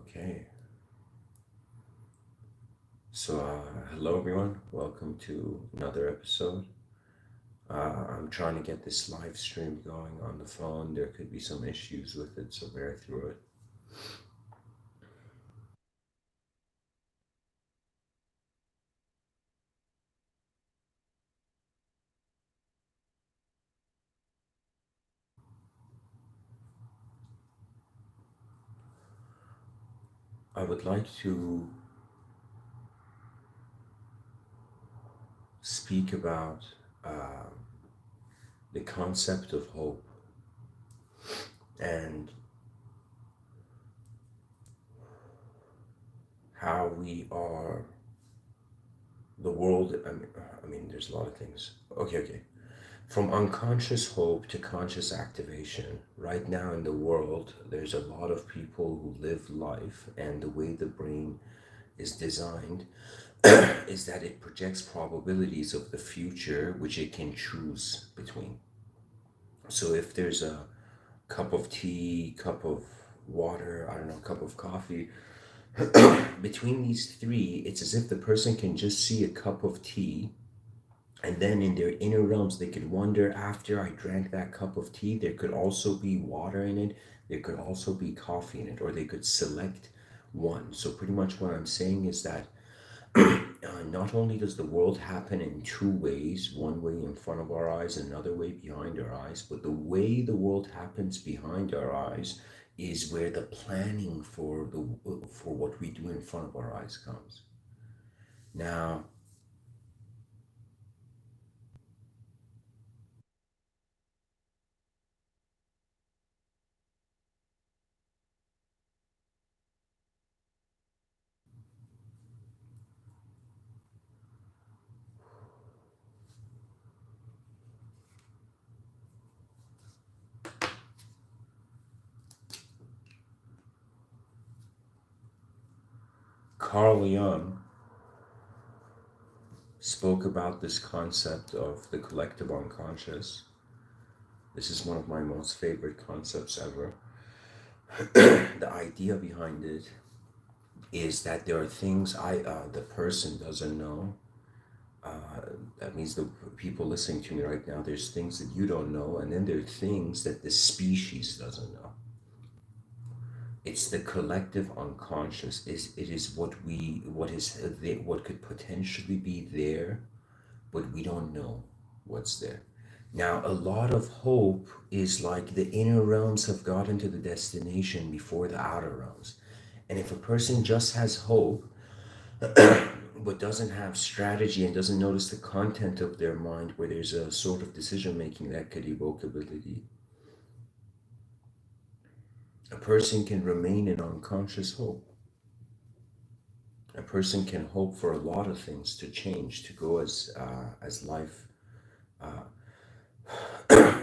Okay, so hello everyone, welcome to another episode. I'm trying to get this live stream going on the phone. There could be some issues with it, so bear through it. I would like to speak about uh, the concept of hope and how we are the world. I mean, there's a lot of things. Okay. From unconscious hope to conscious activation, right now in the world, there's a lot of people who live life, and the way the brain is designed is that it projects probabilities of the future which it can choose between. So if there's a cup of tea, cup of water, I don't know, cup of coffee, between these three, it's as if the person can just see a cup of tea. And then in their inner realms, they could wonder, after I drank that cup of tea, there could also be water in it, there could also be coffee in it, or they could select one. So, pretty much what I'm saying is that not only does the world happen in two ways, one way in front of our eyes, another way behind our eyes, but the way the world happens behind our eyes is where the planning for what we do in front of our eyes comes. Now, Carl Jung spoke about this concept of the collective unconscious. This is one of my most favorite concepts ever. The idea behind it is that there are things the person doesn't know. That means the people listening to me right now, there's things that you don't know, and then there are things that the species doesn't know. It's the collective unconscious. It is what could potentially be there, but we don't know what's there. Now, a lot of hope is like the inner realms have gotten to the destination before the outer realms. And if a person just has hope, but doesn't have strategy and doesn't notice the content of their mind, where there's a sort of decision making that could evoke ability, a person can remain in unconscious hope. A person can hope for a lot of things to change, to go as life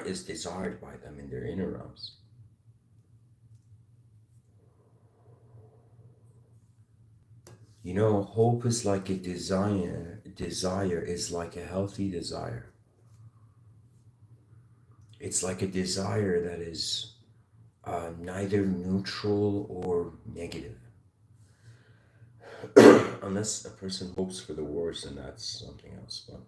is desired by them in their inner realms. You know, hope is like a desire. Desire is like a healthy desire. It's like a desire that is neither neutral or negative. Unless a person hopes for the worst, and that's something else. But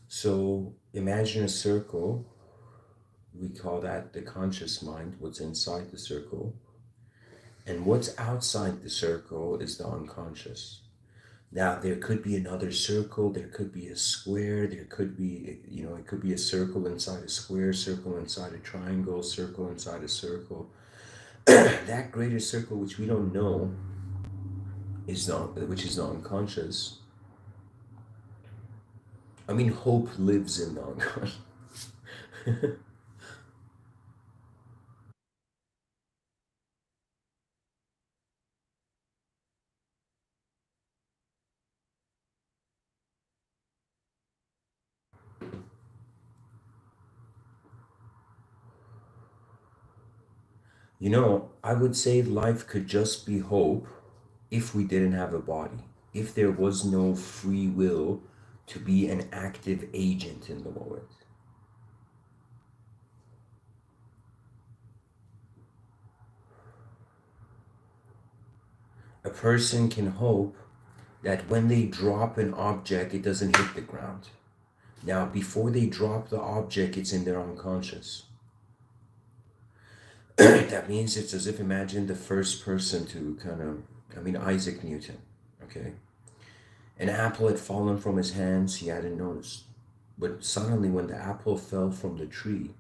so imagine a circle. We call that the conscious mind, what's inside the circle. And what's outside the circle is the unconscious. Now, there could be another circle, there could be a square, there could be, it could be a circle inside a square, circle inside a triangle, circle inside a circle. That greater circle, which we don't know, which is the unconscious. I mean, hope lives in the unconscious. I would say life could just be hope if we didn't have a body, if there was no free will to be an active agent in the world. A person can hope that when they drop an object, it doesn't hit the ground. Now, before they drop the object, it's in their unconscious. That means it's as if imagine the first person to Isaac Newton, okay? An apple had fallen from his hands, he hadn't noticed. But suddenly, when the apple fell from the tree,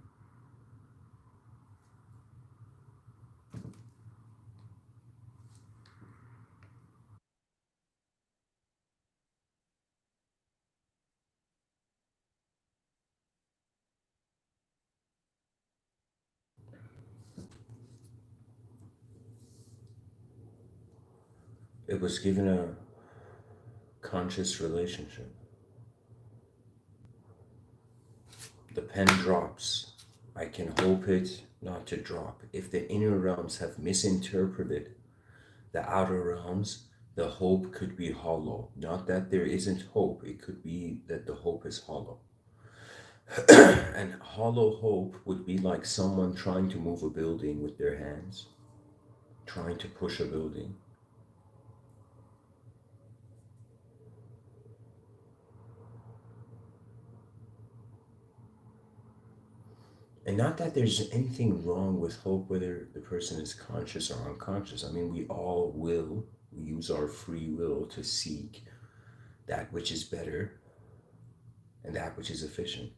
it was given a conscious relationship. The pen drops. I can hope it not to drop. If the inner realms have misinterpreted the outer realms, the hope could be hollow. Not that there isn't hope, it could be that the hope is hollow. And hollow hope would be like someone trying to move a building with their hands, trying to push a building. And not that there's anything wrong with hope, whether the person is conscious or unconscious. I mean, we use our free will to seek that which is better and that which is efficient.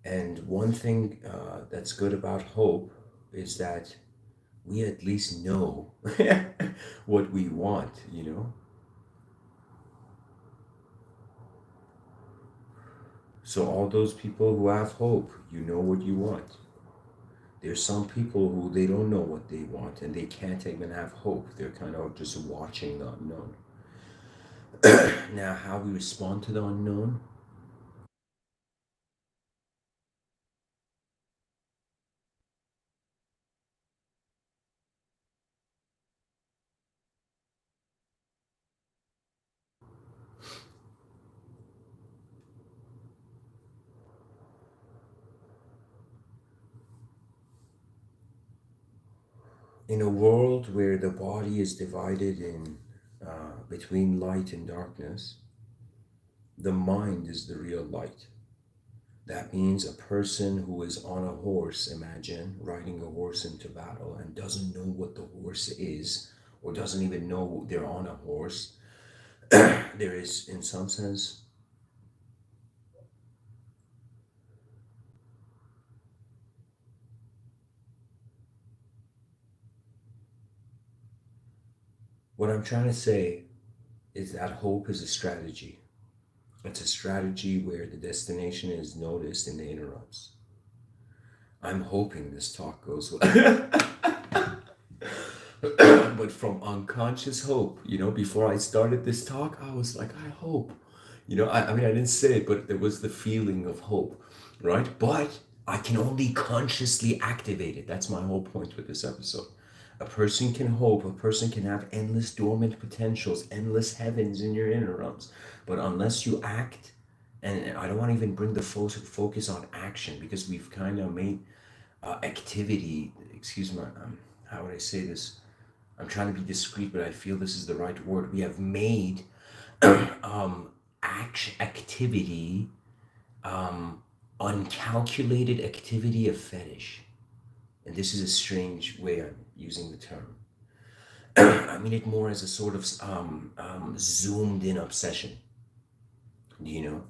And one thing that's good about hope is that we at least know what we want. So, all those people who have hope, you know what you want. There's some people who they don't know what they want and they can't even have hope. They're kind of just watching the unknown. Now, how we respond to the unknown, in a world where the body is divided in between light and darkness, the mind is the real light. That means a person who is on a horse, imagine riding a horse into battle and doesn't know what the horse is or doesn't even know they're on a horse. There is, in some sense, what I'm trying to say is that hope is a strategy. It's a strategy where the destination is noticed in the interrupts. I'm hoping this talk goes well. But from unconscious hope, before I started this talk, I was like, I hope. I mean, I didn't say it, but there was the feeling of hope, right? But I can only consciously activate it. That's my whole point with this episode. A person can hope, a person can have endless dormant potentials, endless heavens in your inner realms. But unless you act, and I don't want to even bring the focus on action because we've kind of made activity, excuse me, how would I say this? I'm trying to be discreet, but I feel this is the right word. We have made activity, uncalculated activity, a fetish. And this is a strange way I'm using the term. I mean it more as a sort of zoomed in obsession. You know,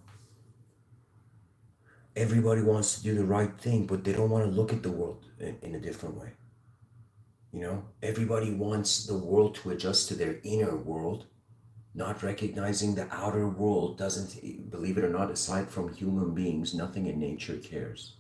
everybody wants to do the right thing, but they don't want to look at the world in a different way. Everybody wants the world to adjust to their inner world, not recognizing the outer world doesn't, believe it or not, aside from human beings, nothing in nature cares.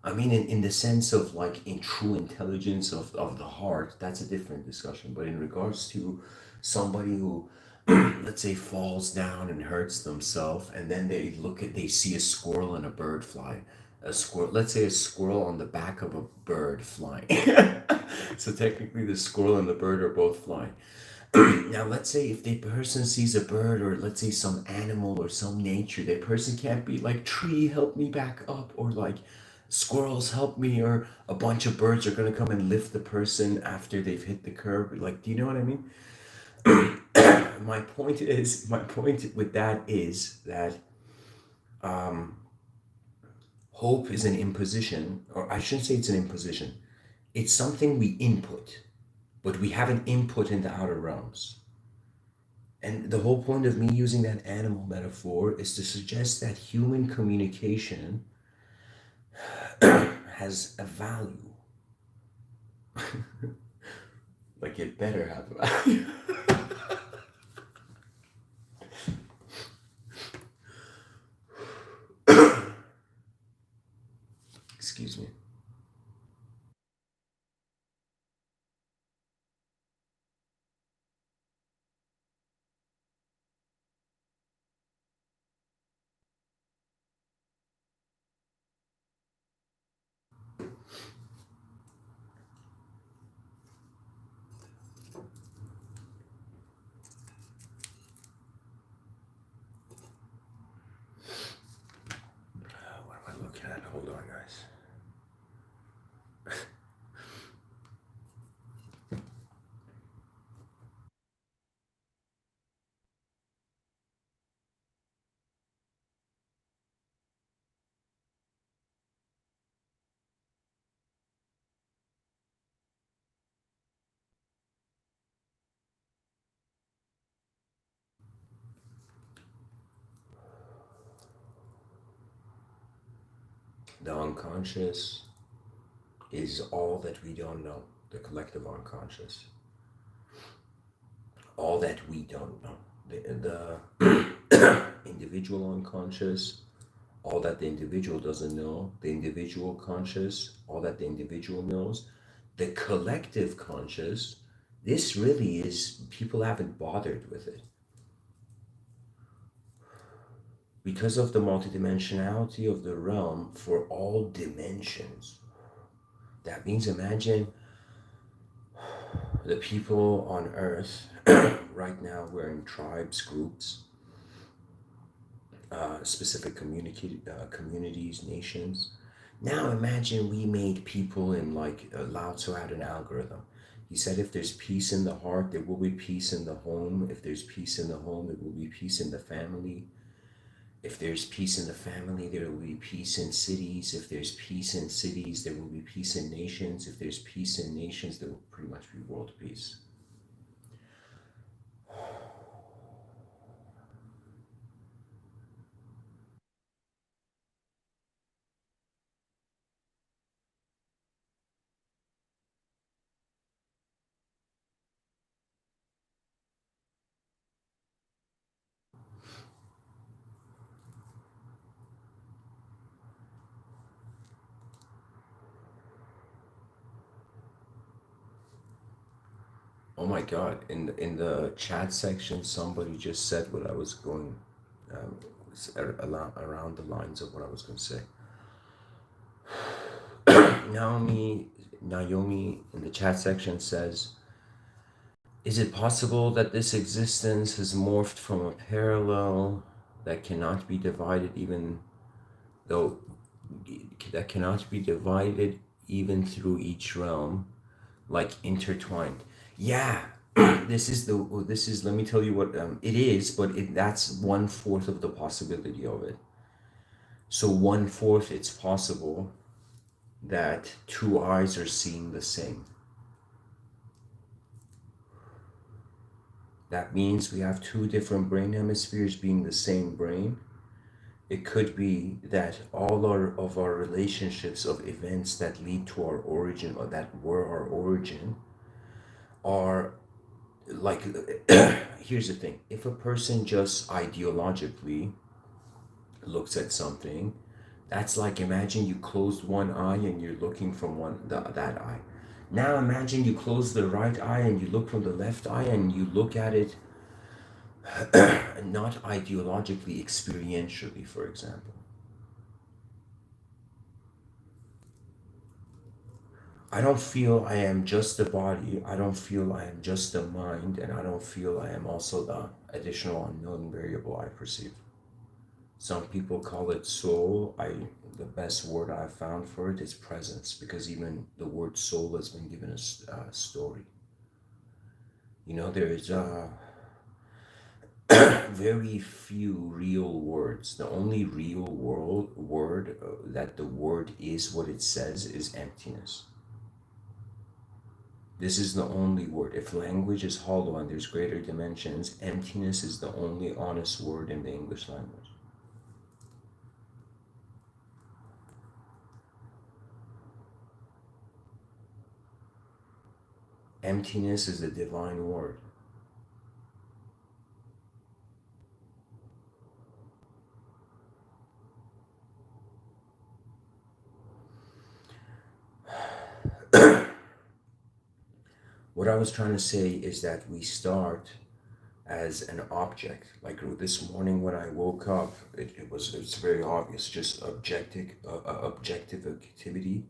I mean, in the sense of like in true intelligence of the heart, that's a different discussion. But in regards to somebody who, let's say, falls down and hurts themselves, and then they see a squirrel and a bird fly, A squirrel, let's say a squirrel on the back of a bird flying. So technically the squirrel and the bird are both flying. Now let's say if the person sees a bird, or let's say some animal or some nature, that person can't be like, tree help me back up, or like squirrels help me, or a bunch of birds are going to come and lift the person after they've hit the curb. Like, do you know what I mean? My point with that is that hope is an imposition, or I shouldn't say it's an imposition. It's something we input, but we have an input in the outer realms. And the whole point of me using that animal metaphor is to suggest that human communication has a value. Like, it better have a value. Excuse me. What am I looking at? Hold on, guys. The unconscious is all that we don't know, the collective unconscious. All that we don't know. The individual unconscious, all that the individual doesn't know, the individual conscious, all that the individual knows, the collective conscious, this really is, people haven't bothered with it. Because of the multidimensionality of the realm for all dimensions. That means imagine the people on Earth right now, we're in tribes, groups, specific communities, nations. Now imagine we made people in, like, Lao Tzu had an algorithm. He said if there's peace in the heart, there will be peace in the home. If there's peace in the home, there will be peace in the family. If there's peace in the family, there will be peace in cities. If there's peace in cities, there will be peace in nations. If there's peace in nations, there will pretty much be world peace. Oh my God! In the chat section, somebody just said what I was going, um, around the lines of what I was going to say. Naomi in the chat section says, "Is it possible that this existence has morphed from a parallel that cannot be divided, even though that cannot be divided even through each realm, like intertwined?" Yeah, this is. Let me tell you what it is, but that's 1/4 of the possibility of it. So 1/4, it's possible that two eyes are seeing the same. That means we have two different brain hemispheres being the same brain. It could be that of our relationships of events that lead to our origin, or that were our origin, are like, here's the thing. If a person just ideologically looks at something, that's like, imagine you closed one eye and you're looking from that eye. Now imagine you close the right eye and you look from the left eye, and you look at it not ideologically, experientially, for example. I don't feel I am just the body. I don't feel I am just the mind, and I don't feel I am also the additional unknown variable I perceive. Some people call it soul. The best word I've found for it is presence, because even the word soul has been given a story. You know, there's very few real words. The only real word that the word is what it says is emptiness. This is the only word. If language is hollow and there's greater dimensions, emptiness is the only honest word in the English language. Emptiness is the divine word. What I was trying to say is that we start as an object. Like this morning when I woke up, it's very obvious, just objective activity.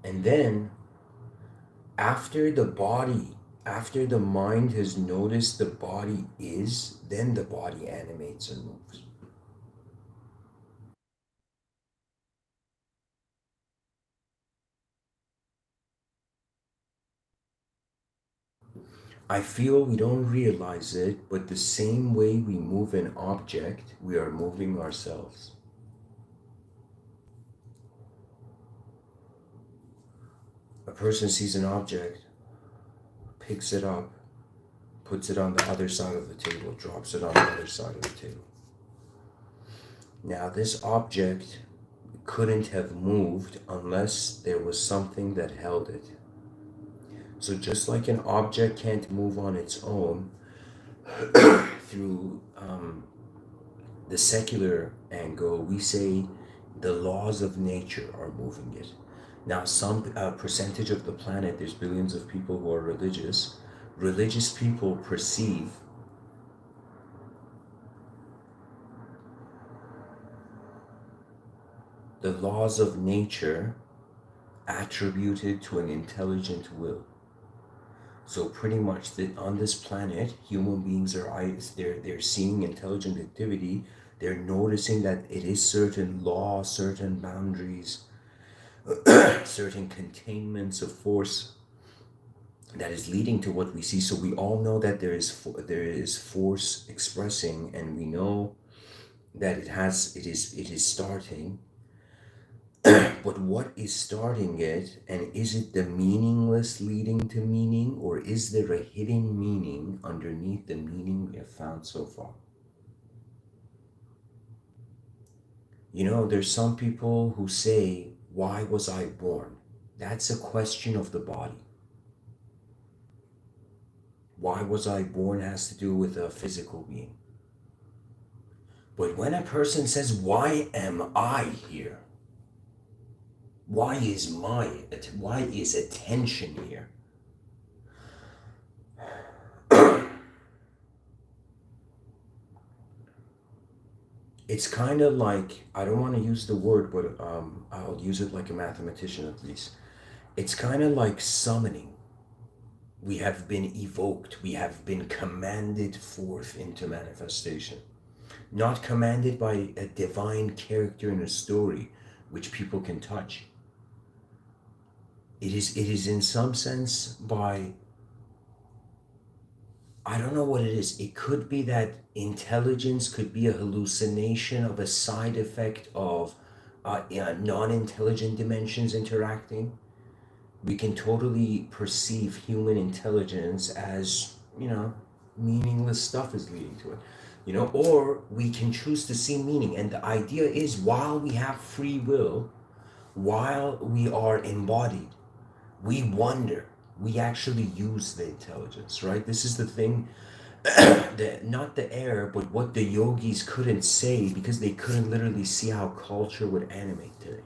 And then after the mind has noticed the body is, then the body animates and moves. I feel we don't realize it, but the same way we move an object, we are moving ourselves. A person sees an object, picks it up, puts it on the other side of the table, drops it on the other side of the table. Now, this object couldn't have moved unless there was something that held it. So, just like an object can't move on its own through the secular angle, we say the laws of nature are moving it. Now, some percentage of the planet, there's billions of people who are religious. Religious people perceive the laws of nature attributed to an intelligent will. So pretty much on this planet, human beings they're seeing intelligent activity. They're noticing that it is certain laws, certain boundaries, certain containments of force that is leading to what we see. So we all know that there is force expressing, and we know that it is starting. But what is starting it, and is it the meaningless leading to meaning, or is there a hidden meaning underneath the meaning we have found so far? You know, there's some people who say, why was I born? That's a question of the body. Why was I born has to do with a physical being. But when a person says, why am I here? Why is attention here? It's kind of like, I don't want to use the word, but I'll use it like a mathematician at least. It's kind of like summoning. We have been evoked, we have been commanded forth into manifestation. Not commanded by a divine character in a story which people can touch. It is in some sense by, I don't know what it is. It could be that intelligence could be a hallucination of a side effect of non-intelligent dimensions interacting. We can totally perceive human intelligence as, meaningless stuff is leading to it. Or we can choose to see meaning. And the idea is, while we have free will, while we are embodied, we wonder. We actually use the intelligence, right? This is the thing, not the air, but what the yogis couldn't say because they couldn't literally see how culture would animate today.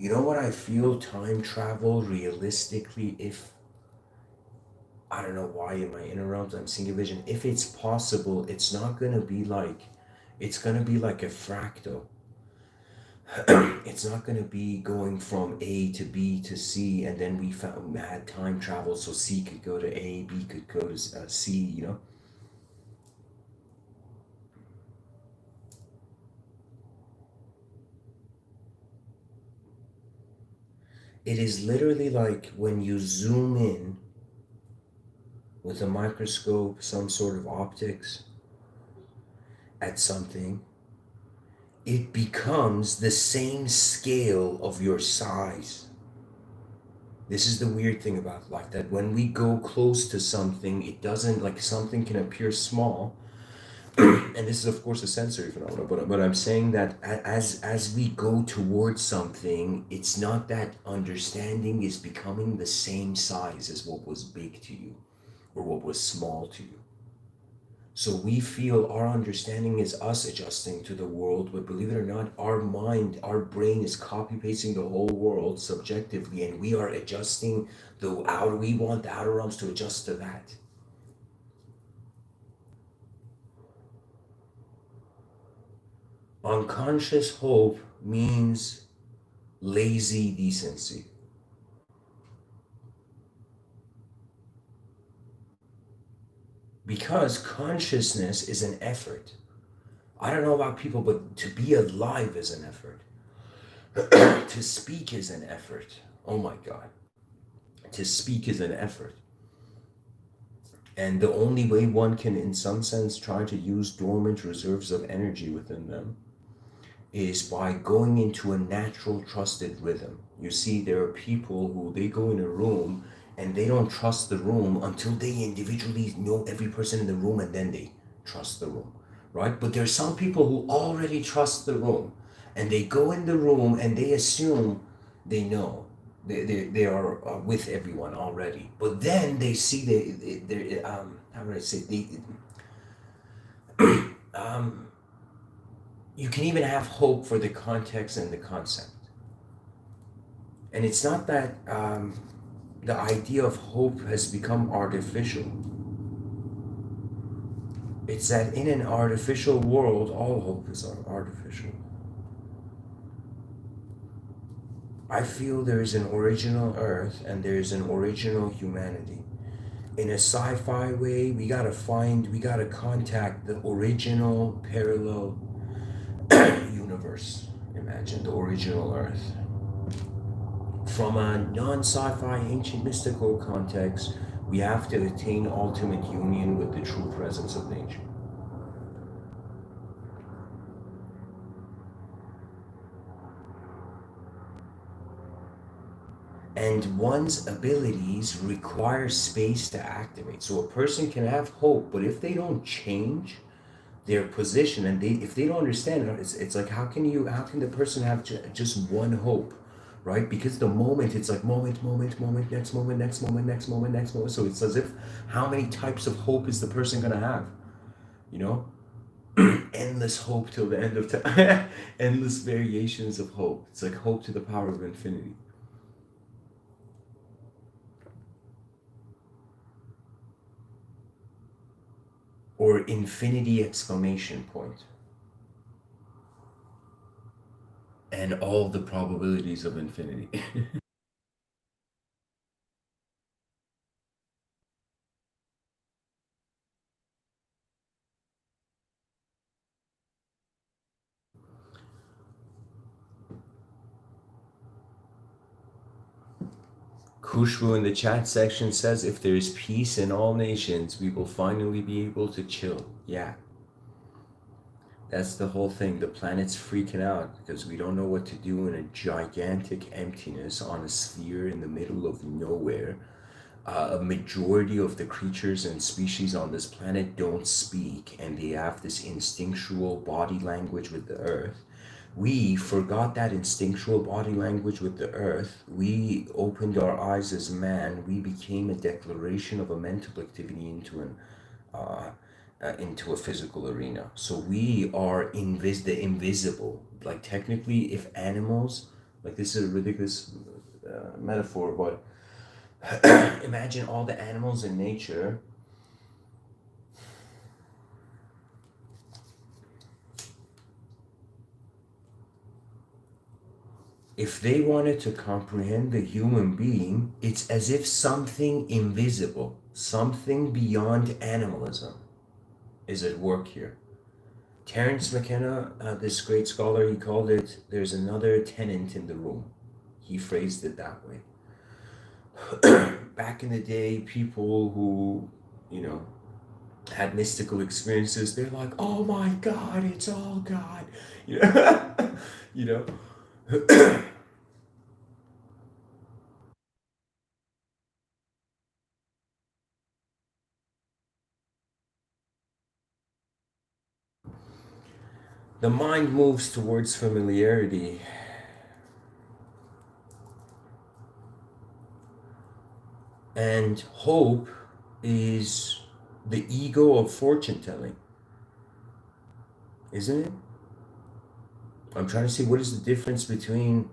You know what I feel time travel realistically, if I don't know why in my inner realms I'm seeing a vision. If it's possible, it's not gonna be like, it's gonna be like a fractal. It's not gonna be going from A to B to C, and then we found had time travel, so C could go to A, B could go to C. You know, it is literally like when you zoom in with a microscope, some sort of optics at something, it becomes the same scale of your size. This is the weird thing about life, that when we go close to something, it doesn't, like, something can appear small. And this is of course a sensory phenomenon, but I'm saying that as we go towards something, it's not that understanding is becoming the same size as what was big to you or what was small to you. So we feel our understanding is us adjusting to the world, but believe it or not, our mind, our brain is copy pasting the whole world subjectively, and we are adjusting the outer. We want the outer realms to adjust to that. Unconscious hope means lazy decency, because consciousness is an effort. I don't know about people, but to be alive is an effort. To speak is an effort. Oh my God. To speak is an effort. And the only way one can, in some sense, try to use dormant reserves of energy within them is by going into a natural, trusted rhythm. You see, there are people who they go in a room and they don't trust the room until they individually know every person in the room, and then they trust the room, right? But there's some people who already trust the room, and they go in the room and they assume they know. They are with everyone already, but then they see they how would I say, um, you can even have hope for the context and the concept. And it's not that the idea of hope has become artificial. It's that in an artificial world, all hope is artificial. I feel there is an original Earth and there is an original humanity. In a sci-fi way, we gotta contact the original parallel universe. Imagine the original Earth. From a non-sci-fi ancient mystical context, we have to attain ultimate union with the true presence of nature. And one's abilities require space to activate. So a person can have hope, but if they don't change their position, and if they don't understand it, it's like, how can the person have just one hope, right? Because the moment, it's like moment, next moment, next moment, next moment, next moment. So it's as if, how many types of hope is the person gonna have, you know? Endless hope till the end of time. Endless variations of hope. It's like hope to the power of infinity. Or infinity exclamation point, and all the probabilities of infinity. Kushbu in the chat section says, if there is peace in all nations, we will finally be able to chill. Yeah, that's the whole thing. The planet's freaking out because we don't know what to do in a gigantic emptiness on a sphere in the middle of nowhere. A majority of the creatures and species on this planet don't speak, and they have this instinctual body language with the earth. We forgot that instinctual body language with the earth. We opened our eyes as man. We became a declaration of a mental activity uh, into a physical arena. So we are the invisible. Like, technically, if animals Like, this is a ridiculous metaphor, but imagine all the animals in nature. If they wanted to comprehend the human being, it's as if something invisible, something beyond animalism, is at work here. Terence McKenna, this great scholar, he called it, there's another tenant in the room. He phrased it that way. Back in the day, people who, you know, had mystical experiences, they're like, oh my God, it's all God. You know? You know? The mind moves towards familiarity, and hope is the ego of fortune telling, isn't it? I'm trying to see what is the difference between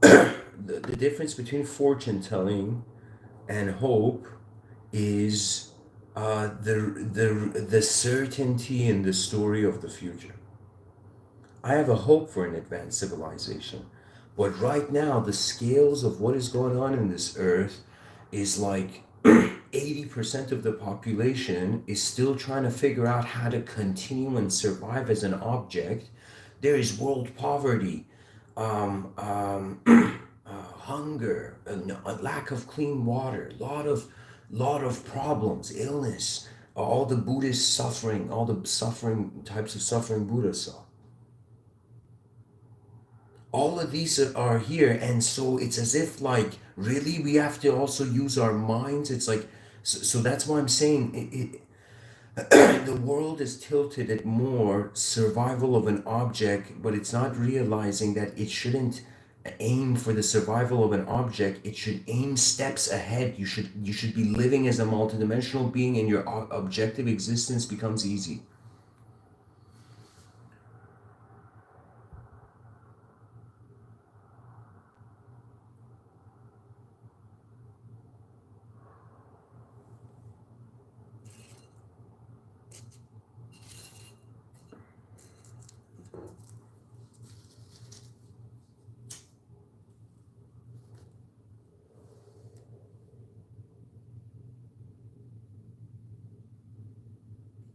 the difference between fortune telling and hope is the certainty in the story of the future. I have a hope for an advanced civilization, but right now the scales of what is going on in this earth is like 80% of the population is still trying to figure out how to continue and survive as an object. There is world poverty, hunger, a lack of clean water, lot of problems, illness, all the Buddhist suffering, all the suffering types of suffering Buddha saw. All of these are here, and so it's as if like really we have to also use our minds. It's like so that's why I'm saying the world is tilted at more survival of an object, but it's not realizing that it shouldn't aim for the survival of an object. It should aim steps ahead. You should be living as a multidimensional being, and your objective existence becomes easy.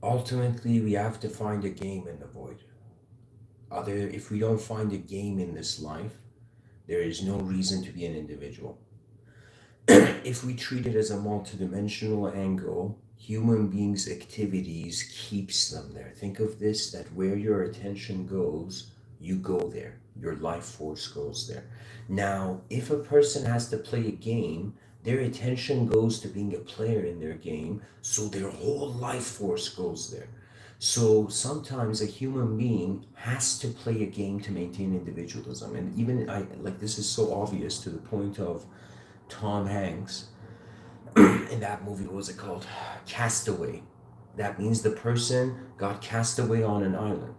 Ultimately, we have to find a game in the void. If we don't find a game in this life, there is no reason to be an individual. If we treat it as a multidimensional angle, human beings' activities keeps them there. Think of this, that where your attention goes, you go there. Your life force goes there. Now, if a person has to play a game, their attention goes to being a player in their game, so their whole life force goes there. So sometimes a human being has to play a game to maintain individualism. And even I like this is so obvious to the point of Tom Hanks in that movie. What was it called? Castaway. That means the person got cast away on an island.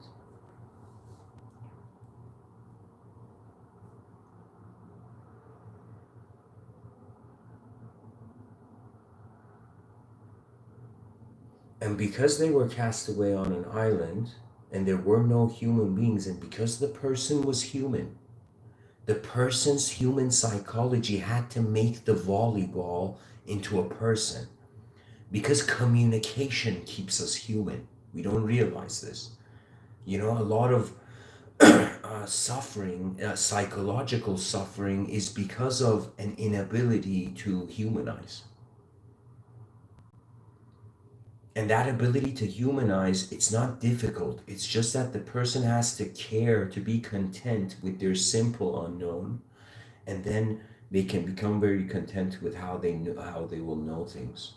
And because they were cast away on an island and there were no human beings, and because the person was human, the person's human psychology had to make the volleyball into a person because communication keeps us human. We don't realize this. You know, a lot of suffering, psychological suffering, is because of an inability to humanize. And that ability to humanize, it's not difficult. It's just that the person has to care to be content with their simple unknown, and then they can become very content with how they will know things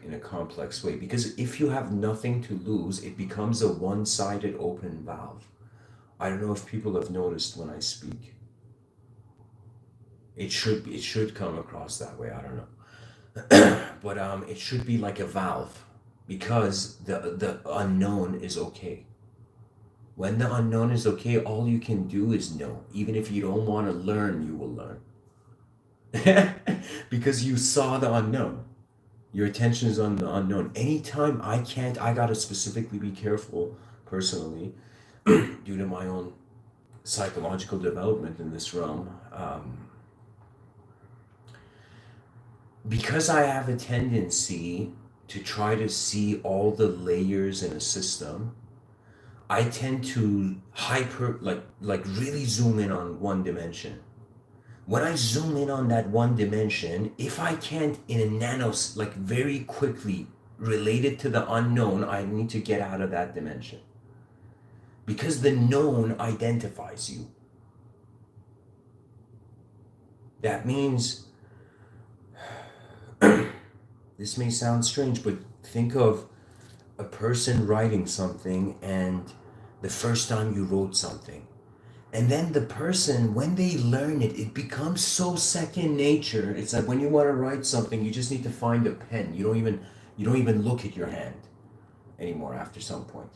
in a complex way. Because if you have nothing to lose, it becomes a one-sided open valve. I don't know if people have noticed when I speak. It should come across that way. I don't know, but it should be like a valve because the unknown is okay. When the unknown is okay, all you can do is know. Even if you don't want to learn, you will learn. Because you saw the unknown. Your attention is on the unknown. Anytime I can't, I gotta specifically be careful personally, due to my own psychological development in this realm. Because I have a tendency to try to see all the layers in a system, I tend to like really zoom in on one dimension. When I zoom in on that one dimension, if I can't in a like very quickly relate it to the unknown, I need to get out of that dimension. Because the known identifies you. That means, this may sound strange, but think of a person writing something and the first time you wrote something. And then the person, when they learn it, it becomes so second nature. It's like when you want to write something, you just need to find a pen. You don't even look at your hand anymore after some point.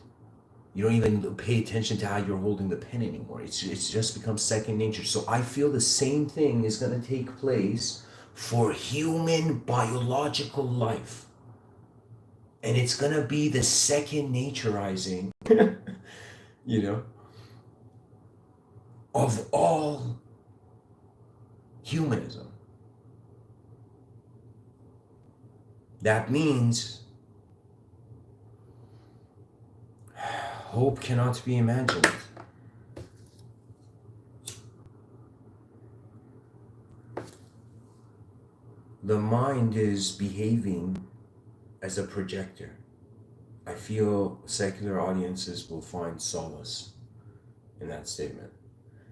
You don't even pay attention to how you're holding the pen anymore. It's just becomes second nature. So I feel the same thing is going to take place for human biological life. And it's going to be the second naturizing, you know, of all humanism. That means hope cannot be imagined. The mind is behaving as a projector. I feel secular audiences will find solace in that statement.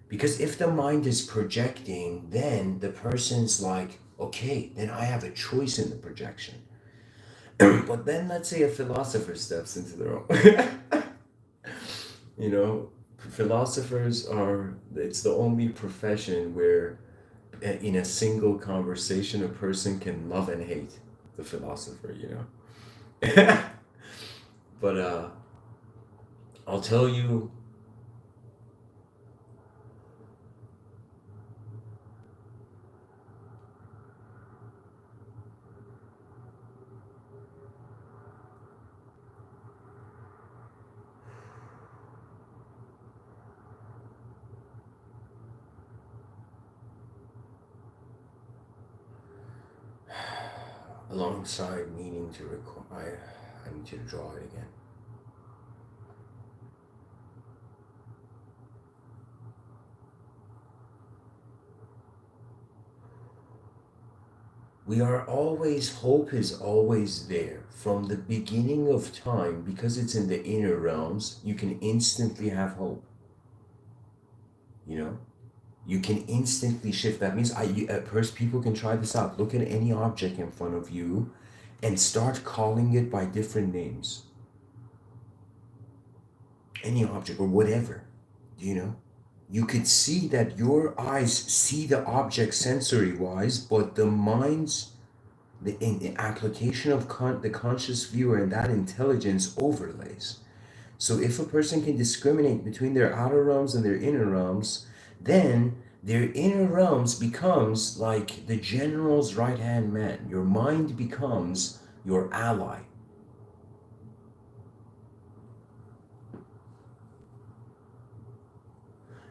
Because if the mind is projecting, then the person's like, okay, then I have a choice in the projection. But then let's say a philosopher steps into the role. You know, philosophers it's the only profession where in a single conversation, a person can love and hate the philosopher, you know? But I'll tell you, alongside needing to record, I need to draw it again. Hope is always there. From the beginning of time, because it's in the inner realms, you can instantly have hope. You know? You can instantly shift. That means at first people can try this out. Look at any object in front of you and start calling it by different names. Any object or whatever, you know? You could see that your eyes see the object sensory-wise, but the mind's in the application of the conscious viewer and that intelligence overlays. So if a person can discriminate between their outer realms and their inner realms, then their inner realms becomes like the general's right-hand man. Your mind becomes your ally.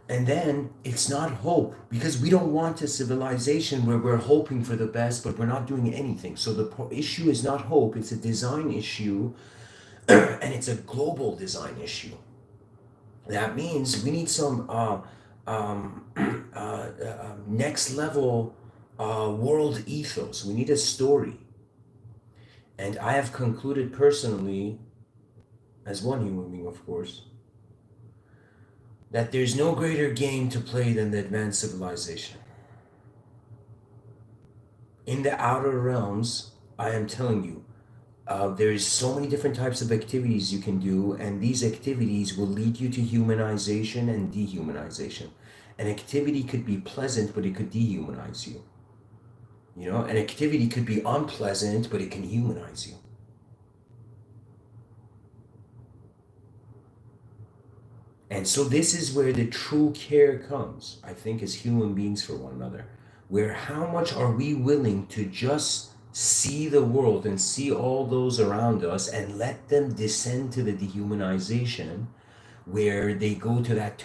And then it's not hope, because we don't want a civilization where we're hoping for the best, but we're not doing anything. So the issue is not hope, it's a design issue, and it's a global design issue. That means we need some next level world ethos. We need a story. And I have concluded personally, as one human being, of course, that there's no greater game to play than the advanced civilization. In the outer realms, I am telling you, there's so many different types of activities you can do, and these activities will lead you to humanization and dehumanization. An activity could be pleasant, but it could dehumanize you. You know, an activity could be unpleasant, but it can humanize you. And so this is where the true care comes, I think, as human beings for one another, where how much are we willing to just see the world and see all those around us and let them descend to the dehumanization where they go to that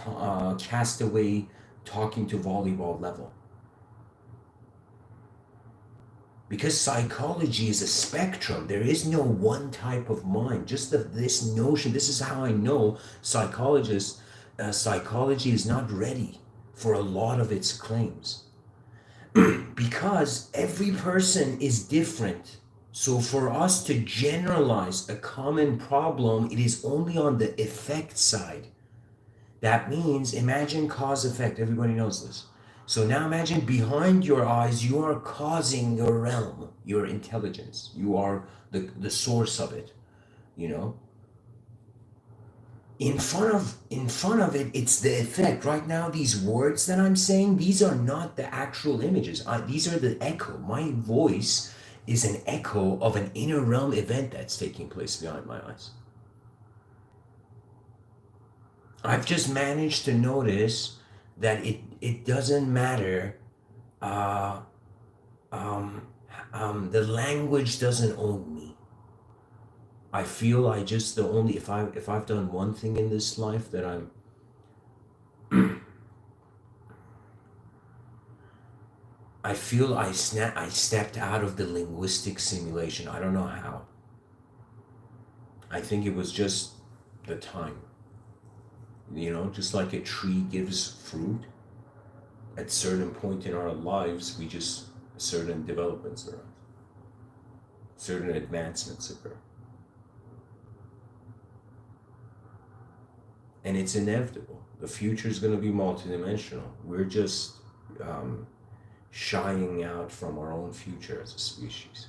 castaway talking to volleyball level. Because psychology is a spectrum. There is no one type of mind. Just this notion, this is how I know psychology is not ready for a lot of its claims. Because every person is different. So for us to generalize a common problem, it is only on the effect side. That means imagine cause effect. Everybody knows this. So now imagine behind your eyes, you are causing your realm, your intelligence. You are the source of it, you know? In front of it, it's the effect. Right now, these words that I'm saying, these are not the actual images. These are the echo. My voice is an echo of an inner realm event that's taking place behind my eyes. I've just managed to notice that it doesn't matter. Uh, the language doesn't own me. I feel I just the only if I've done one thing in this life that I feel I stepped out of the linguistic simulation. I don't know how. I think it was just the time. Just like a tree gives fruit, at certain point in our lives, we just certain developments arise, certain advancements occur, and it's inevitable. The future is going to be multidimensional. We're just um, shying out from our own future as a species.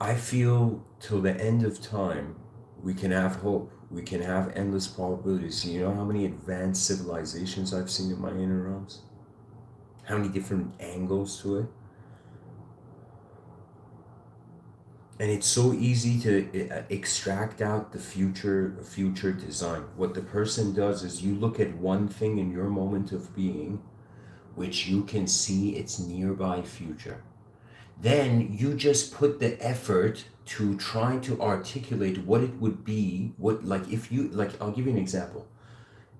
I feel till the end of time, we can have hope. We can have endless probabilities. You know how many advanced civilizations I've seen in my inner realms? How many different angles to it? And it's so easy to extract out the future design. What the person does is you look at one thing in your moment of being, which you can see its nearby future. Then you just put the effort to try to articulate what it would be, what, like, if you, like, I'll give you an example.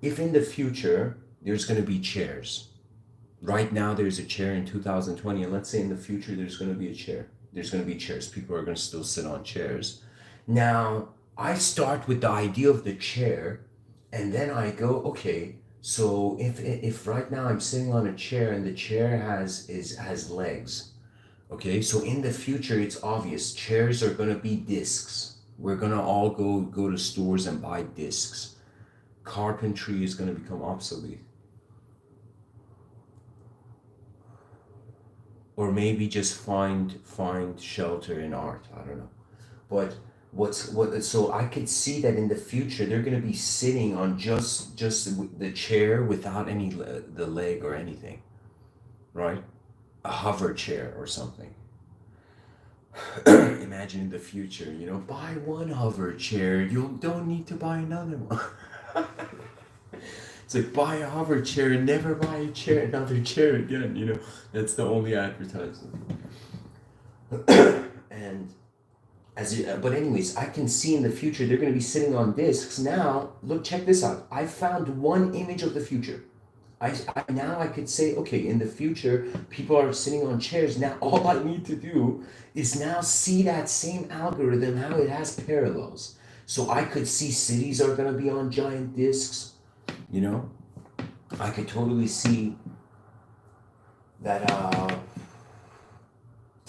If in the future there's going to be chairs, right now there's a chair in 2020, and let's say in the future there's going to be a chair, there's going to be chairs, people are going to still sit on chairs. Now I start with the idea of the chair, and then I go, okay, so if right now I'm sitting on a chair and the chair has legs. Okay, so in the future, it's obvious chairs are gonna be discs. We're gonna all go to stores and buy discs. Carpentry is gonna become obsolete, or maybe just find shelter in art. I don't know, but what? So I could see that in the future they're gonna be sitting on just the chair without any the leg or anything, right? A hover chair or something. Imagine in the future, buy one hover chair, you don't need to buy another one. It's like buy a hover chair and never buy another chair again. That's the only advertisement. And but anyways, I can see in the future they're going to be sitting on discs. Now, look, check this out. I found one image of the future. Now I could say, okay, in the future, people are sitting on chairs. Now all I need to do is now see that same algorithm, how it has parallels. So I could see cities are gonna be on giant discs, you know? I could totally see that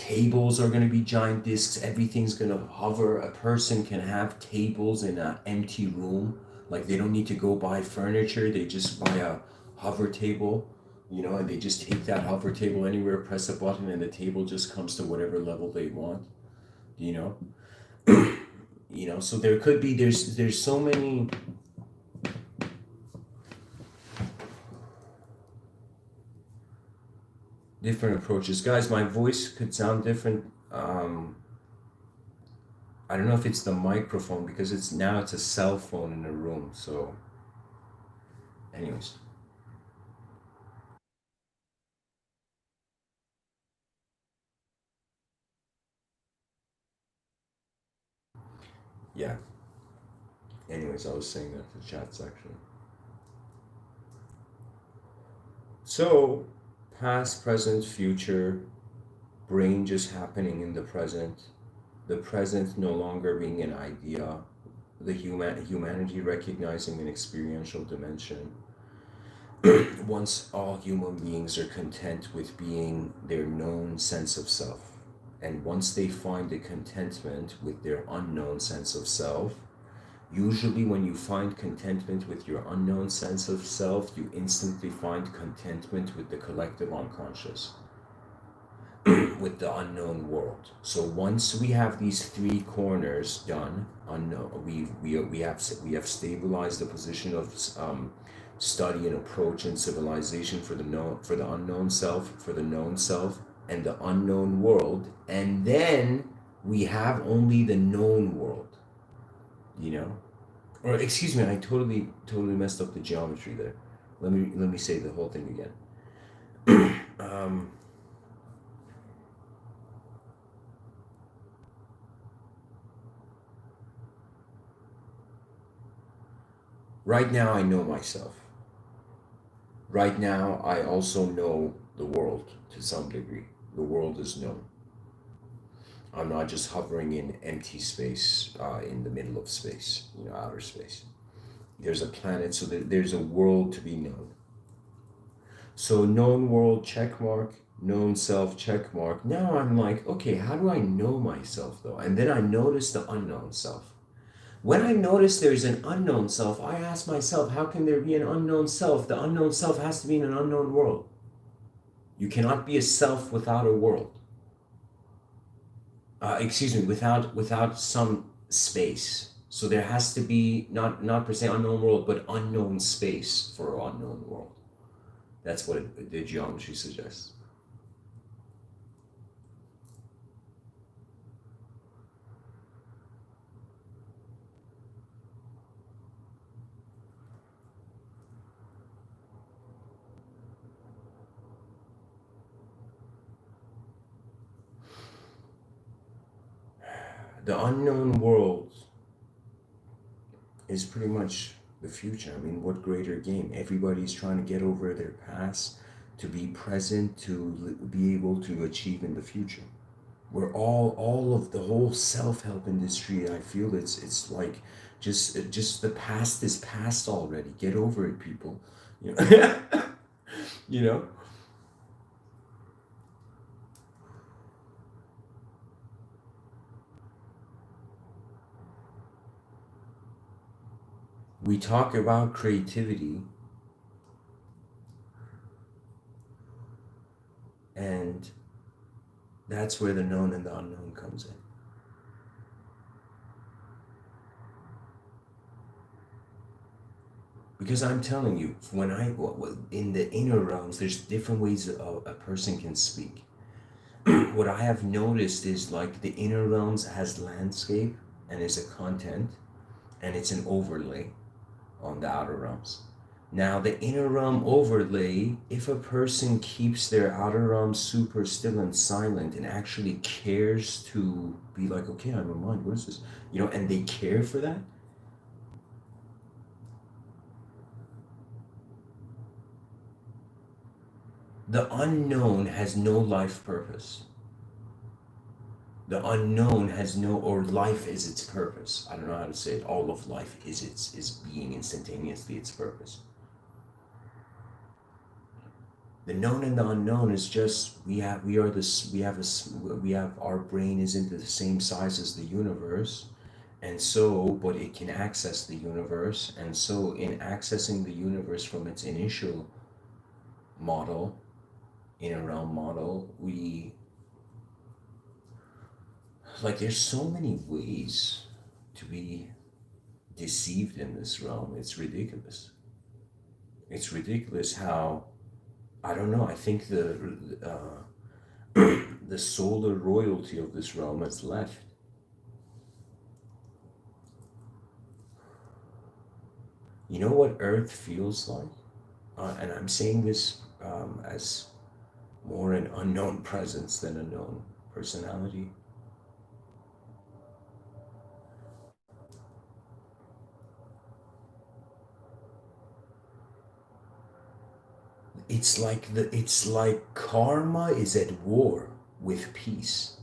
tables are going to be giant discs. Everything's going to hover. A person can have tables in an empty room. Like they don't need to go buy furniture. They just buy a hover table, and they just take that hover table anywhere, press a button, and the table just comes to whatever level they want. You know, so there could be there's so many different approaches. Guys, my voice could sound different. I don't know if it's the microphone because it's a cell phone in the room. So, anyways, yeah. Anyways, I was saying that to the chat section. So, past, present, future, brain just happening in the present no longer being an idea, the humanity recognizing an experiential dimension. Once all human beings are content with being their known sense of self, and once they find a contentment with their unknown sense of self, usually when you find contentment with your unknown sense of self, you instantly find contentment with the collective unconscious, with the unknown world. So once we have these three corners done, unknown, we have stabilized the position of study and approach and civilization for the known, for the unknown self, for the known self, and the unknown world, and then we have only the known world. You know, or excuse me, I totally messed up the geometry there. Let me say the whole thing again. Right now, I know myself. Right now, I also know the world to some degree. The world is known. I'm not just hovering in empty space, in the middle of space, outer space. There's a planet, so there's a world to be known. So, known world check mark, known self check mark. Now I'm like, okay, how do I know myself though? And then I notice the unknown self. When I notice there's an unknown self, I ask myself, how can there be an unknown self? The unknown self has to be in an unknown world. You cannot be a self without a world. Excuse me, without some space. So there has to be not per se unknown world, but unknown space for unknown world. That's what the geometry suggests. The unknown world is pretty much the future. I mean, what greater game? Everybody's trying to get over their past, to be present, to be able to achieve in the future. We're all of the whole self-help industry. I feel it's like just the past is past already. Get over it, people. You know, you know. We talk about creativity, and that's where the known and the unknown comes in. Because I'm telling you, when in the inner realms, there's different ways a person can speak. What I have noticed is like the inner realms has landscape and is a content, and it's an overlay on the outer realms. Now, the inner realm overlay, if a person keeps their outer realm super still and silent and actually cares to be like, okay, I'm a mind, what is this? And they care for that, the unknown has no life purpose. The unknown has no, or life is its purpose. I don't know how to say it. All of life is being instantaneously its purpose. The known and the unknown is just we have our brain is into the same size as the universe, and so but it can access the universe, and so in accessing the universe from its initial model, in a realm model, we like there's so many ways to be deceived in this realm. It's ridiculous. It's ridiculous how I don't know. I think the solar royalty of this realm has left. You know what Earth feels like? And I'm saying this as more an unknown presence than a known personality. It's like karma is at war with peace.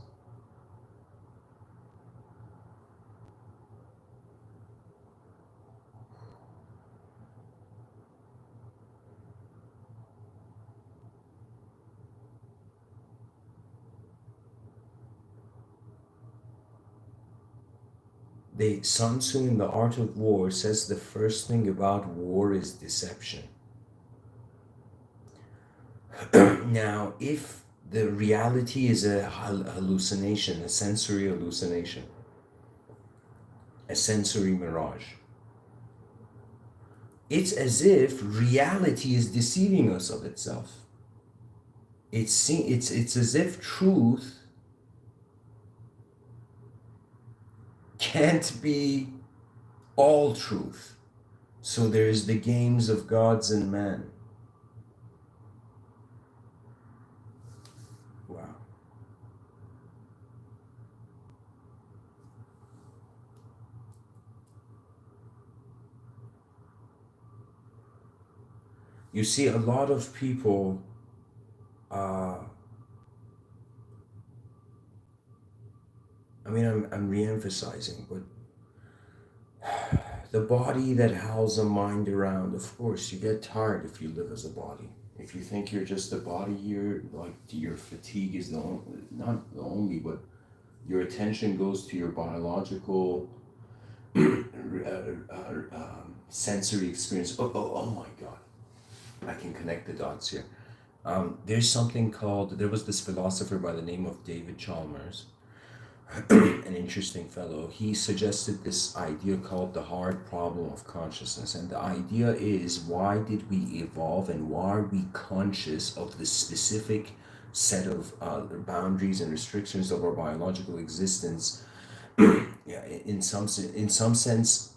The Sun Tzu in the Art of War says the first thing about war is deception. Now, if the reality is a hallucination, a sensory hallucination, a sensory mirage, it's as if reality is deceiving us of itself. It's as if truth can't be all truth. So there's the games of gods and men. Wow. You see, a lot of people, uh, I'm re emphasizing, but the body that howls a mind around, of course, you get tired if you live as a body. If you think you're just a body, you're like your fatigue is the only, not the only, but your attention goes to your biological sensory experience. Oh my God. I can connect the dots here. There's something called, there was this philosopher by the name of David Chalmers, an interesting fellow. He suggested this idea called the hard problem of consciousness. And the idea is, why did we evolve and why are we conscious of the specific set of boundaries and restrictions of our biological existence? Yeah, in some sense,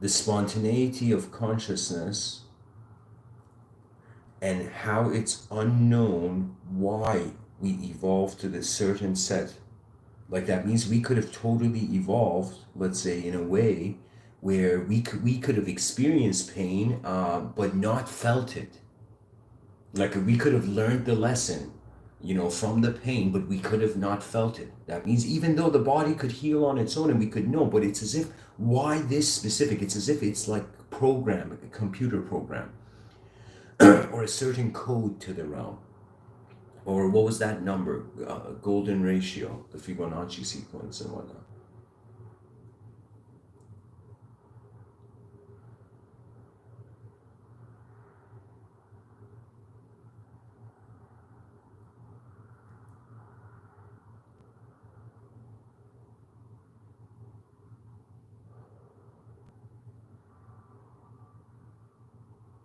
the spontaneity of consciousness and how it's unknown why we evolved to this certain set. Like that means we could have totally evolved, let's say, in a way where we could have experienced pain, but not felt it. Like we could have learned the lesson, from the pain, but we could have not felt it. That means even though the body could heal on its own and we could know, but it's as if, why this specific? It's as if it's like program, a computer program, or a certain code to the realm. Or what was that number? Golden ratio, the Fibonacci sequence and whatnot.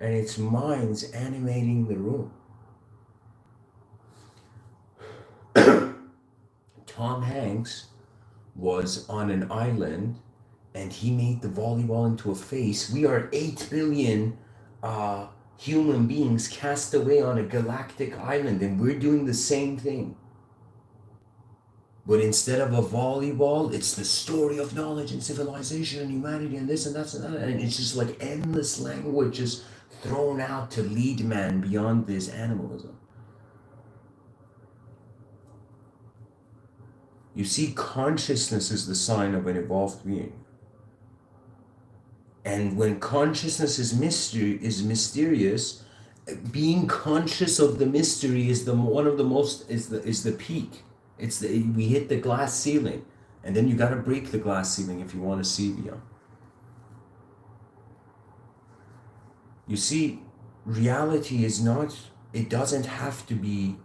And it's minds animating the room. Tom Hanks was on an island and he made the volleyball into a face. We are 8 billion human beings cast away on a galactic island, and we're doing the same thing. But instead of a volleyball, it's the story of knowledge and civilization and humanity and this and that and that. And it's just like endless language just thrown out to lead man beyond this animalism. You see, consciousness is the sign of an evolved being. And when consciousness is mysterious, being conscious of the mystery is the one of the most is the peak. It's the we hit the glass ceiling, and then you got to break the glass ceiling if you want to see beyond. You see, reality is not. It doesn't have to be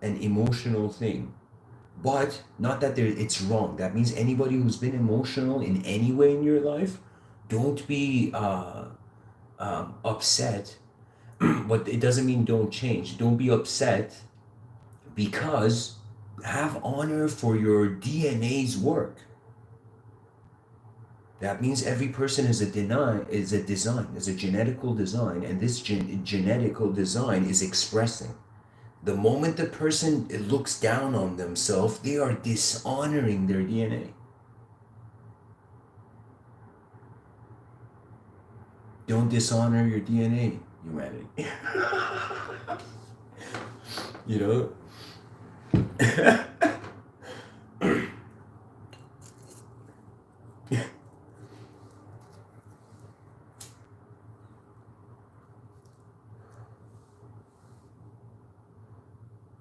an emotional thing, but not that it's wrong. That means anybody who's been emotional in any way in your life, don't be upset. But it doesn't mean don't change. Don't be upset, because have honor for your DNA's work. That means every person is a design, is a genetical design, and this genetical design is expressing. The moment the person looks down on themselves, they are dishonoring their DNA. Don't dishonor your DNA, humanity. You know?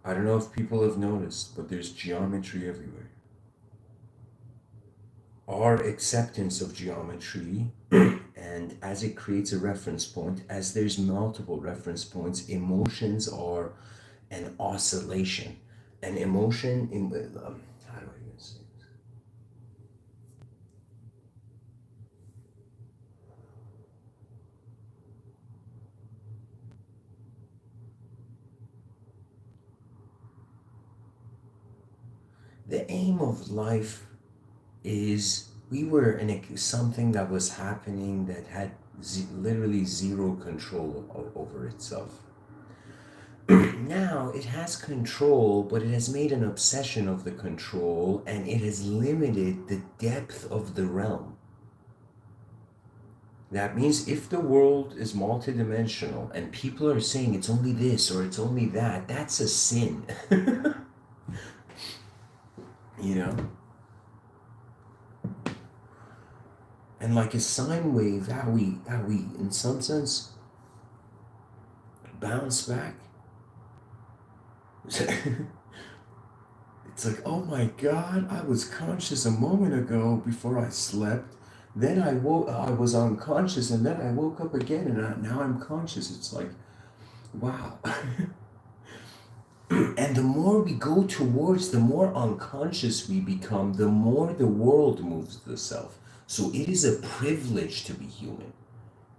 I don't know if people have noticed, but there's geometry everywhere. Our acceptance of geometry, and as it creates a reference point, as there's multiple reference points, emotions are an oscillation. An emotion, how do I even say this? The aim of life is we were in something that was happening that had literally zero control over itself. Now it has control, but it has made an obsession of the control, and it has limited the depth of the realm. That means if the world is multidimensional and people are saying it's only this or it's only that, that's a sin. You know? And like a sine wave, how we in some sense bounce back. It's like, oh my God, I was conscious a moment ago before I slept. Then I was unconscious, and then I woke up again, and now I'm conscious. It's like, wow. And the more we go towards, the more unconscious we become, the more the world moves the self. So it is a privilege to be human.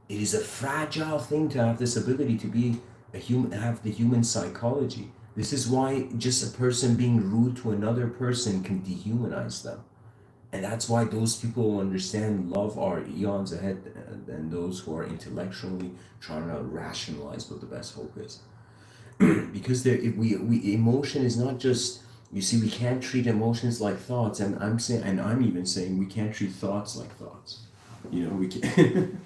It is a fragile thing to have this ability to be a human, have the human psychology. This is why just a person being rude to another person can dehumanize them. And that's why those people who understand love are eons ahead than those who are intellectually trying to rationalize what the best hope is. Because we emotion is not just, you see, we can't treat emotions like thoughts, and I'm even saying we can't treat thoughts like thoughts. You know, we can.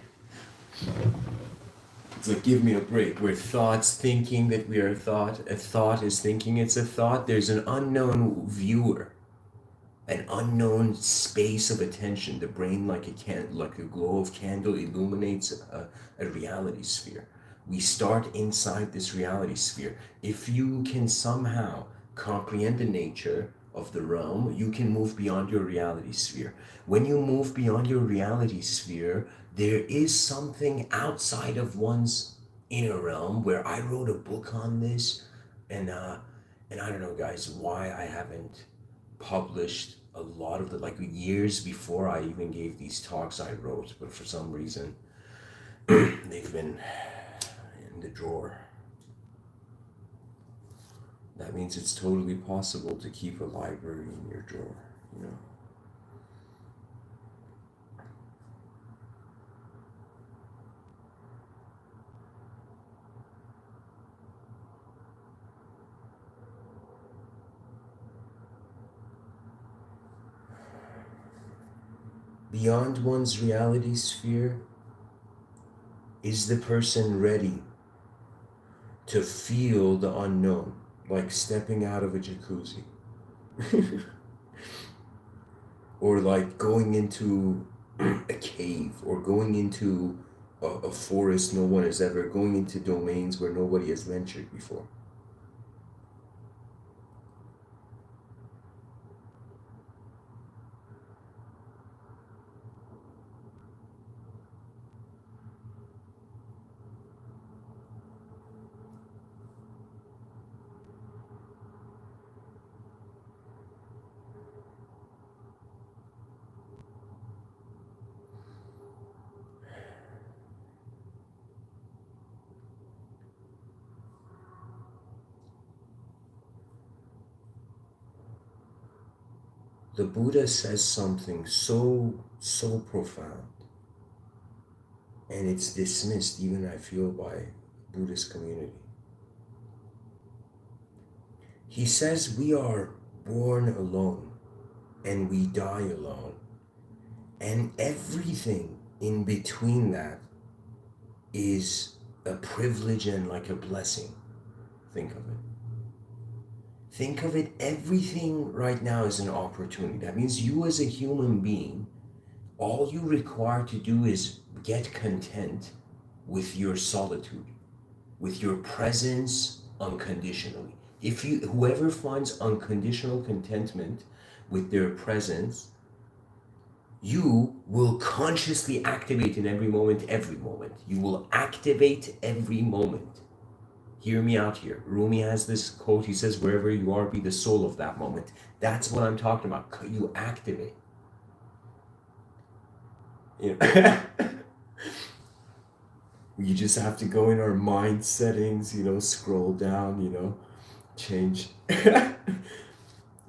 It's like, give me a break. We're thoughts thinking that we are a thought is thinking it's a thought. There's an unknown viewer, an unknown space of attention. The brain, like like a glow of candle, illuminates a reality sphere. We start inside this reality sphere. If you can somehow comprehend the nature of the realm, you can move beyond your reality sphere. When you move beyond your reality sphere, there is something outside of one's inner realm, where I wrote a book on this, and I don't know, guys, why I haven't published a lot of the, like, years before I even gave these talks I wrote, but for some reason they've been in the drawer. That means it's totally possible to keep a library in your drawer, you know. Beyond one's reality sphere, is the person ready to feel the unknown, like stepping out of a jacuzzi? Or like going into a cave, or going into a forest no one has ever, going into domains where nobody has ventured before. The Buddha says something so profound, and it's dismissed even, I feel, by Buddhist community. He says we are born alone and we die alone, and everything in between that is a privilege and like a blessing. Think of it. Think of it, everything right now is an opportunity. That means you as a human being, all you require to do is get content with your solitude, with your presence unconditionally. If you, whoever finds unconditional contentment with their presence, you will consciously activate in every moment, every moment. You will activate every moment. Hear me out here. Rumi has this quote. He says, wherever you are, be the soul of that moment. That's what I'm talking about. You activate. You know? We just have to go in our mind settings, scroll down, change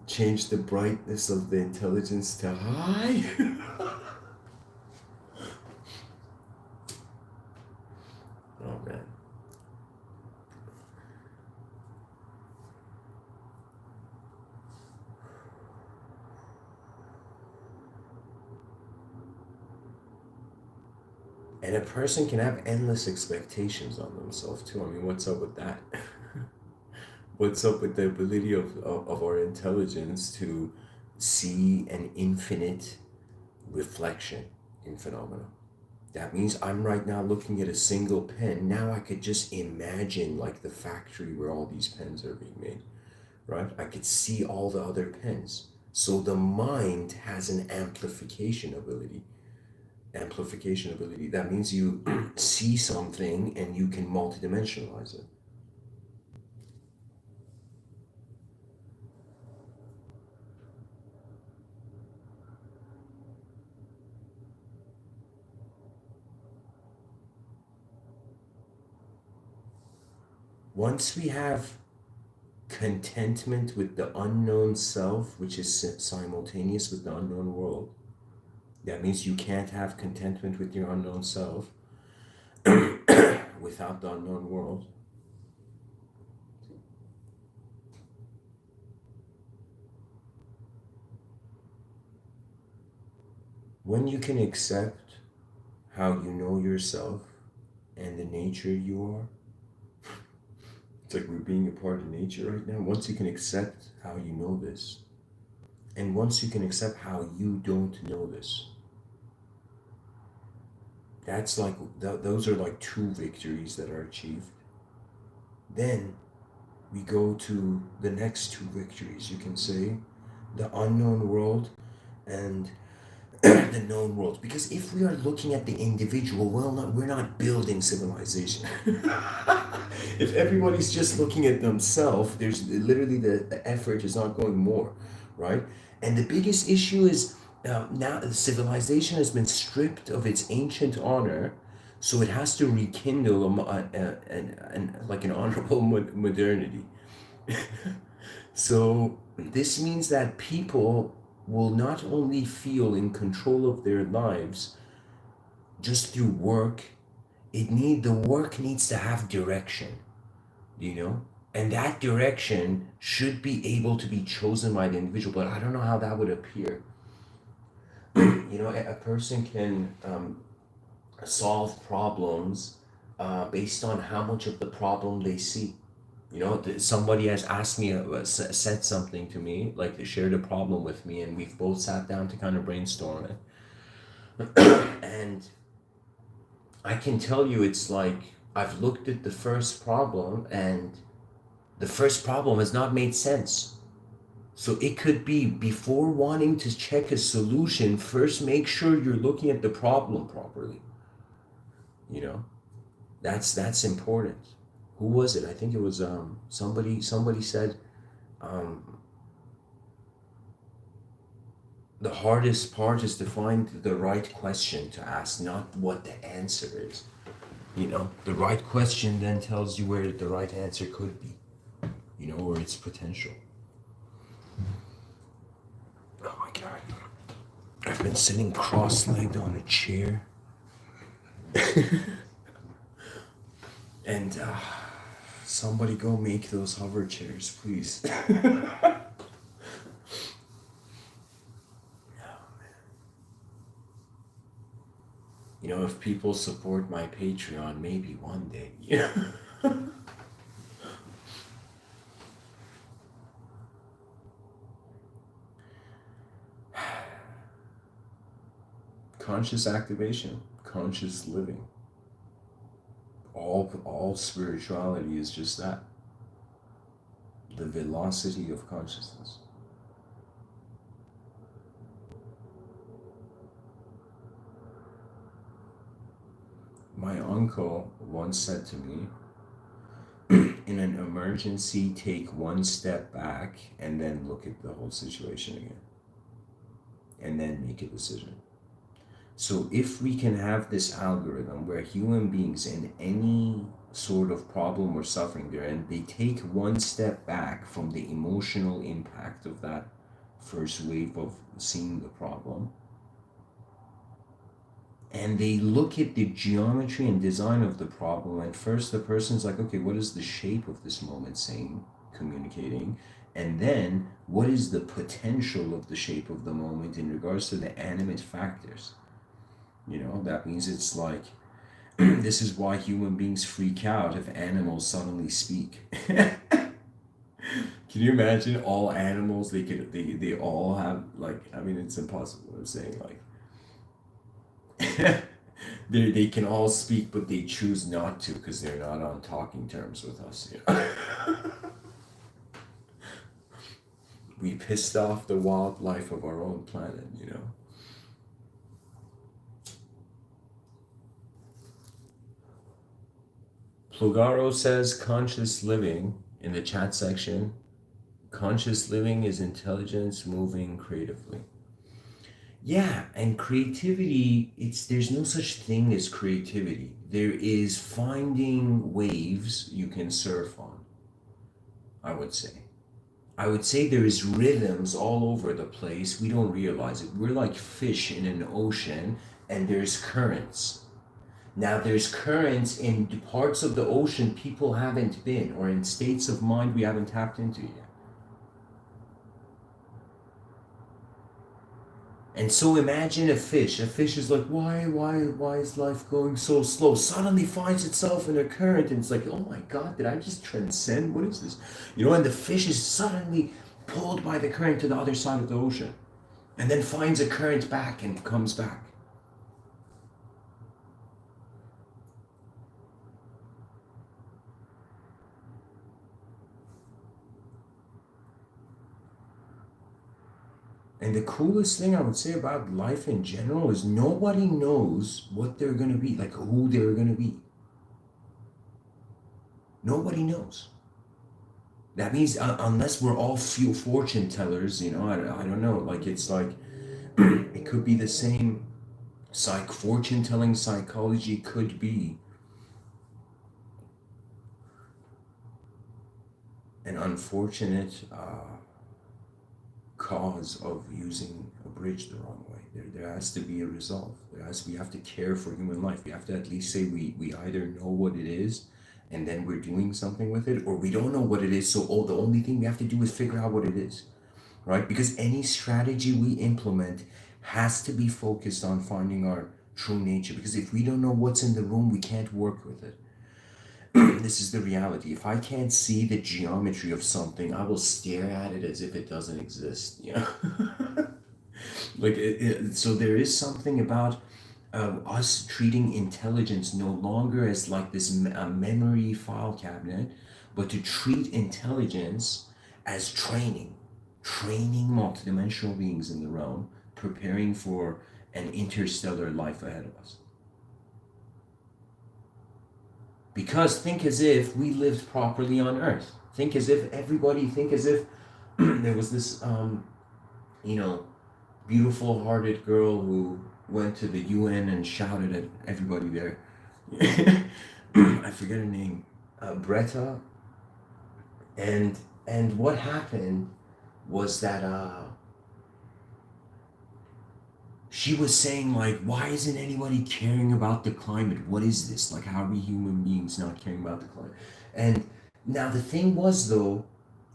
change the brightness of the intelligence to high. Oh man. And a person can have endless expectations on themselves too. I mean, what's up with that? What's up with the ability of our intelligence to see an infinite reflection in phenomena? That means I'm right now looking at a single pen. Now I could just imagine like the factory where all these pens are being made, right? I could see all the other pens. So the mind has an amplification ability. Amplification ability. That means you see something and you can multidimensionalize it. Once we have contentment with the unknown self, which is simultaneous with the unknown world, that means you can't have contentment with your unknown self without the unknown world. When you can accept how you know yourself and the nature you are, it's like we're being a part of nature right now. Once you can accept how you know this, and once you can accept how you don't know this, that's like, those are like two victories that are achieved. Then we go to the next two victories, you can say, the unknown world and the known world. Because if we are looking at the individual, well, we're not building civilization. If everybody's just looking at themselves, there's literally the effort is not going more, right? And the biggest issue is now civilization has been stripped of its ancient honor, so it has to rekindle like an honorable modernity. So this means that people will not only feel in control of their lives just through work, the work needs to have direction, and that direction should be able to be chosen by the individual. But I don't know how that would appear. A person can solve problems based on how much of the problem they see. Somebody has asked me, said something to me, like they shared a problem with me, and we've both sat down to kind of brainstorm it. And I can tell you, it's like I've looked at the first problem, and the first problem has not made sense. So it could be, before wanting to check a solution, first make sure you're looking at the problem properly. You know, that's important. Who was it? I think it was somebody said, um, the hardest part is to find the right question to ask, not what the answer is. You know, the right question then tells you where the right answer could be, you know, or its potential. Oh my God. I've been sitting cross-legged on a chair. And somebody go make those hover chairs, please. You know, if people support my Patreon, maybe one day. Yeah. Conscious activation, conscious living. All spirituality is just that. The velocity of consciousness. My uncle once said to me, in an emergency, take one step back and then look at the whole situation again. And then make a decision. So if we can have this algorithm where human beings in any sort of problem or suffering they're in, they take one step back from the emotional impact of that first wave of seeing the problem, and they look at the geometry and design of the problem, and first the person's like, okay, what is the shape of this moment saying, communicating, and then what is the potential of the shape of the moment in regards to the animate factors. You know, that means it's like, this is why human beings freak out if animals suddenly speak. Can you imagine all animals, they all have, like, I mean, it's impossible. I'm saying, like, they can all speak, but they choose not to because they're not on talking terms with us. You know? We pissed off the wildlife of our own planet, you know. Plugaro says conscious living in the chat section. Conscious living is intelligence moving creatively. Yeah, and creativity, there's no such thing as creativity. There is finding waves you can surf on, I would say. I would say there is rhythms all over the place. We don't realize it. We're like fish in an ocean, and there's currents. Now, there's currents in parts of the ocean people haven't been, or in states of mind we haven't tapped into yet. And so imagine a fish. A fish is like, why is life going so slow? Suddenly finds itself in a current, and it's like, oh my God, did I just transcend? What is this? You know, and the fish is suddenly pulled by the current to the other side of the ocean, and then finds a current back and comes back. And the coolest thing I would say about life in general is nobody knows what they're going to be, like who they're going to be. Nobody knows. That means unless we're all fortune tellers, you know, I don't know. Like, it's like, it could be the same fortune telling psychology could be an unfortunate cause of using a bridge the wrong way. There has to be a resolve. We have to care for human life. We have to at least say we either know what it is and then we're doing something with it, or we don't know what it is, so the only thing we have to do is figure out what it is, right? Because any strategy we implement has to be focused on finding our true nature, because if we don't know what's in the room, we can't work with it. This is the reality. If I can't see the geometry of something, I will stare at it as if it doesn't exist, you know? Like so there is something about us treating intelligence no longer as like this memory file cabinet, but to treat intelligence as training multidimensional beings in the realm, preparing for an interstellar life ahead of us. Because think as if we lived properly on Earth. Think as if there was this, you know, beautiful hearted girl who went to the UN and shouted at everybody there. I forget her name, Bretta. And what happened was that she was saying like, why isn't anybody caring about the climate? What is this? Like, how are we human beings not caring about the climate? And now the thing was though,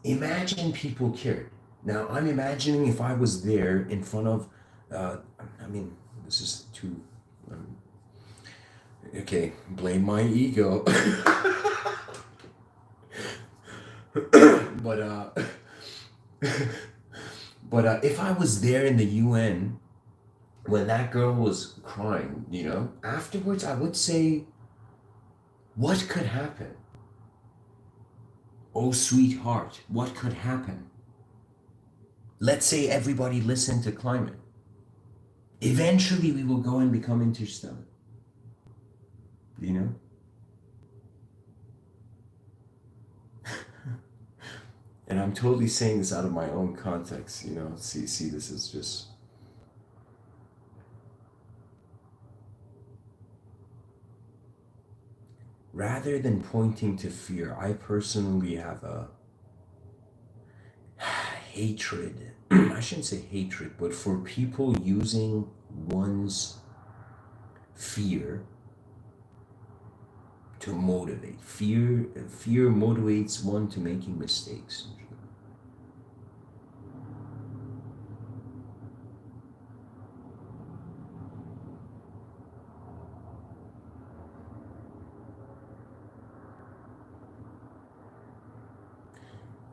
imagine people cared. Now I'm imagining if I was there in front of, I mean, this is too, okay, blame my ego. but if I was there in the UN when that girl was crying, you know, afterwards I would say, what could happen? Oh, sweetheart, what could happen? Let's say everybody listened to climate. Eventually we will go and become interstellar. You know? And I'm totally saying this out of my own context, you know. See, this is just. Rather than pointing to fear, I personally have a hatred. I shouldn't say hatred, but for people using one's fear to motivate. Fear motivates one to making mistakes.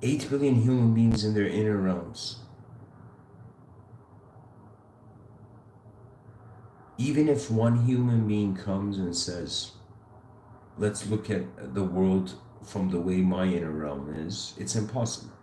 8 billion human beings in their inner realms. Even if one human being comes and says, let's look at the world from the way my inner realm is, it's impossible.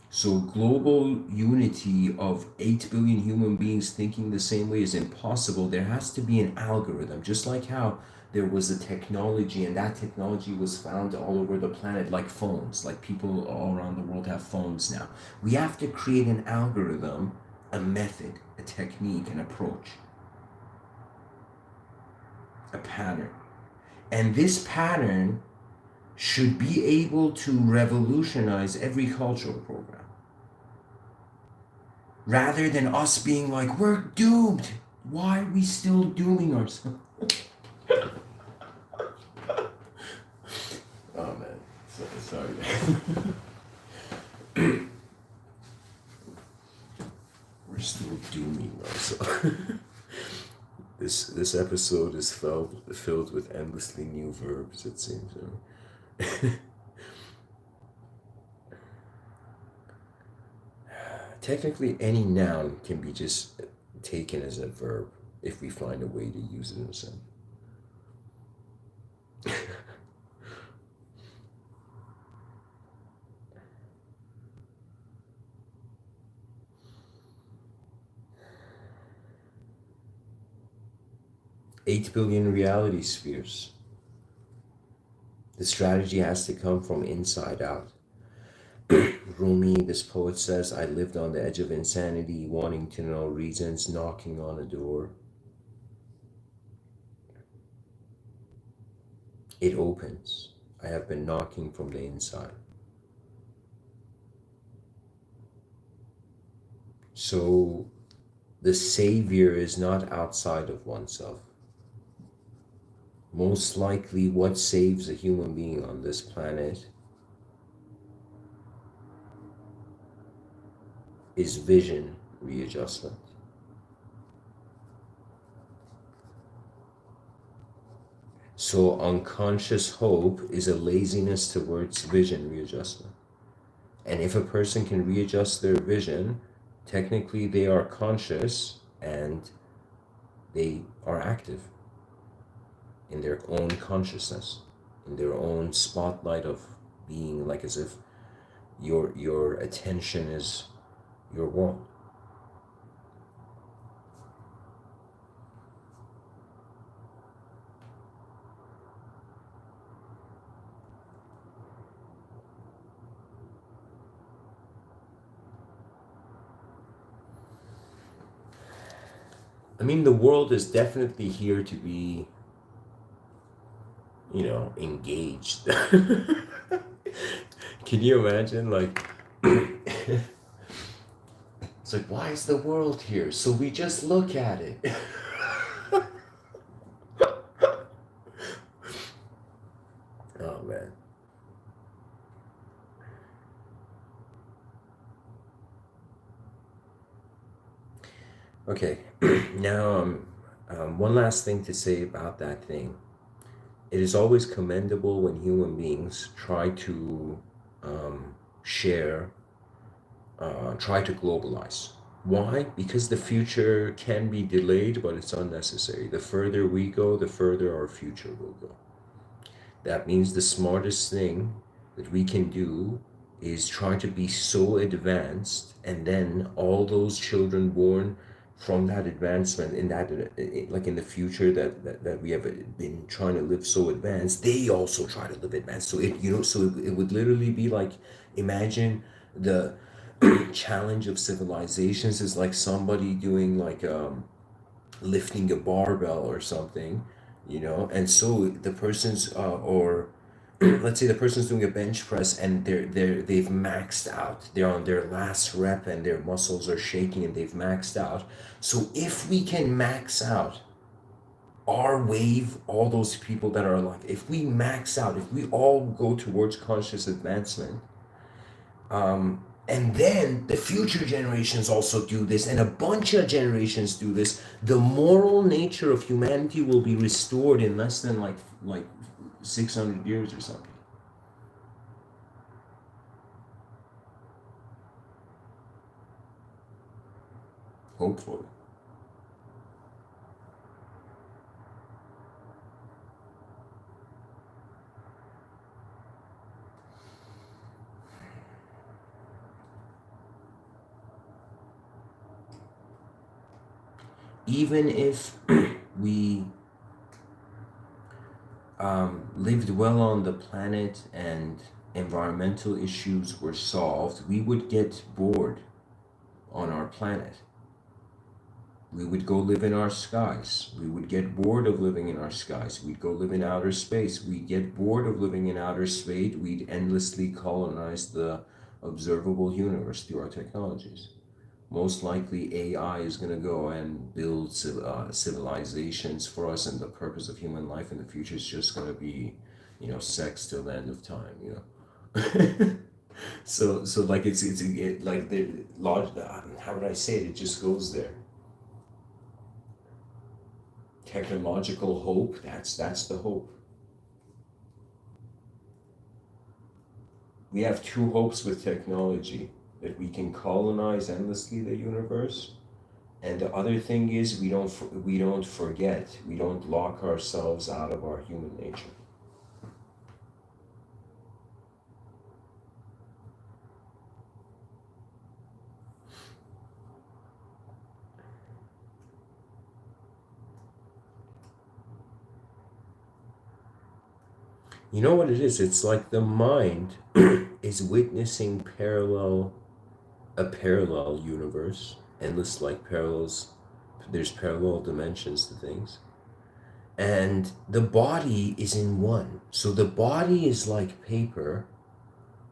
So global unity of 8 billion human beings thinking the same way is impossible. There has to be an algorithm, just like how there was a technology, and that technology was found all over the planet, like phones, like people all around the world have phones now. We have to create an algorithm, a method, a technique, an approach, a pattern. And this pattern should be able to revolutionize every cultural program. Rather than us being like, we're doomed. Why are we still dooming ourselves? Oh man, sorry. We're still dooming ourselves. This episode is filled with endlessly new verbs, it seems. Technically, any noun can be just taken as a verb if we find a way to use it in a sentence. 8 billion reality spheres. The strategy has to come from inside out. Rumi, this poet, says, I lived on the edge of insanity, wanting to know reasons, knocking on a door. It opens. I have been knocking from the inside. So the savior is not outside of oneself. Most likely what saves a human being on this planet is vision readjustment. So unconscious hope is a laziness towards vision readjustment. And if a person can readjust their vision, Technically, they are conscious and they are active in their own consciousness, in their own spotlight of being, like as if your attention is your world. I mean, the world is definitely here to be, engaged. Can you imagine? Like, it's like, why is the world here? So we just look at it. Oh, man. Okay, now, one last thing to say about that thing. It is always commendable when human beings try to share, try to globalize. Why? Because the future can be delayed, but it's unnecessary. The further we go, the further our future will go. That means the smartest thing that we can do is try to be so advanced, and then all those children born from that advancement in that, like in the future, that we have been trying to live so advanced, they also try to live advanced. So it would literally be like, imagine the challenge of civilizations is like somebody doing like lifting a barbell or something, and so the person's or let's say the person's doing a bench press, and they've maxed out, they're on their last rep and their muscles are shaking and they've maxed out. So if we can max out our wave, all those people that are like, if we max out, if we all go towards conscious advancement, and then the future generations also do this, and a bunch of generations do this, the moral nature of humanity will be restored in less than like 600 years or something. Hopefully. Even if we lived well on the planet and environmental issues were solved, we would get bored on our planet. We would go live in our skies. We would get bored of living in our skies. We'd go live in outer space. We'd get bored of living in outer space. We'd endlessly colonize the observable universe through our technologies. Most likely, AI is going to go and build civilizations for us, and the purpose of human life in the future is just going to be, sex till the end of time. So like like the large. How would I say it? It just goes there. Technological hope. That's the hope. We have two hopes with technology: that we can colonize endlessly the universe, and the other thing is we don't forget, we don't lock ourselves out of our human nature. You know what it is? It's like the mind is witnessing a parallel universe, endless like parallels. There's parallel dimensions to things, and the body is in one. So the body is like paper,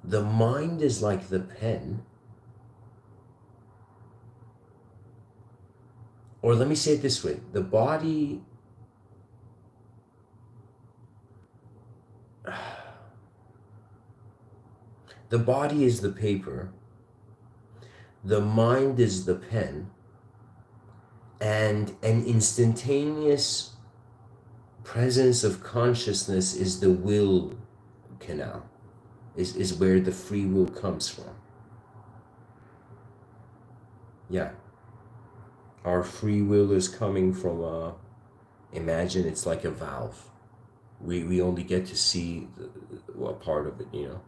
the mind is like the pen, or let me say it this way: the body is the paper, the mind is the pen, and an instantaneous presence of consciousness is the will canal, is where the free will comes from. Yeah, our free will is coming from imagine it's like a valve. We only get to see a part of it, you know.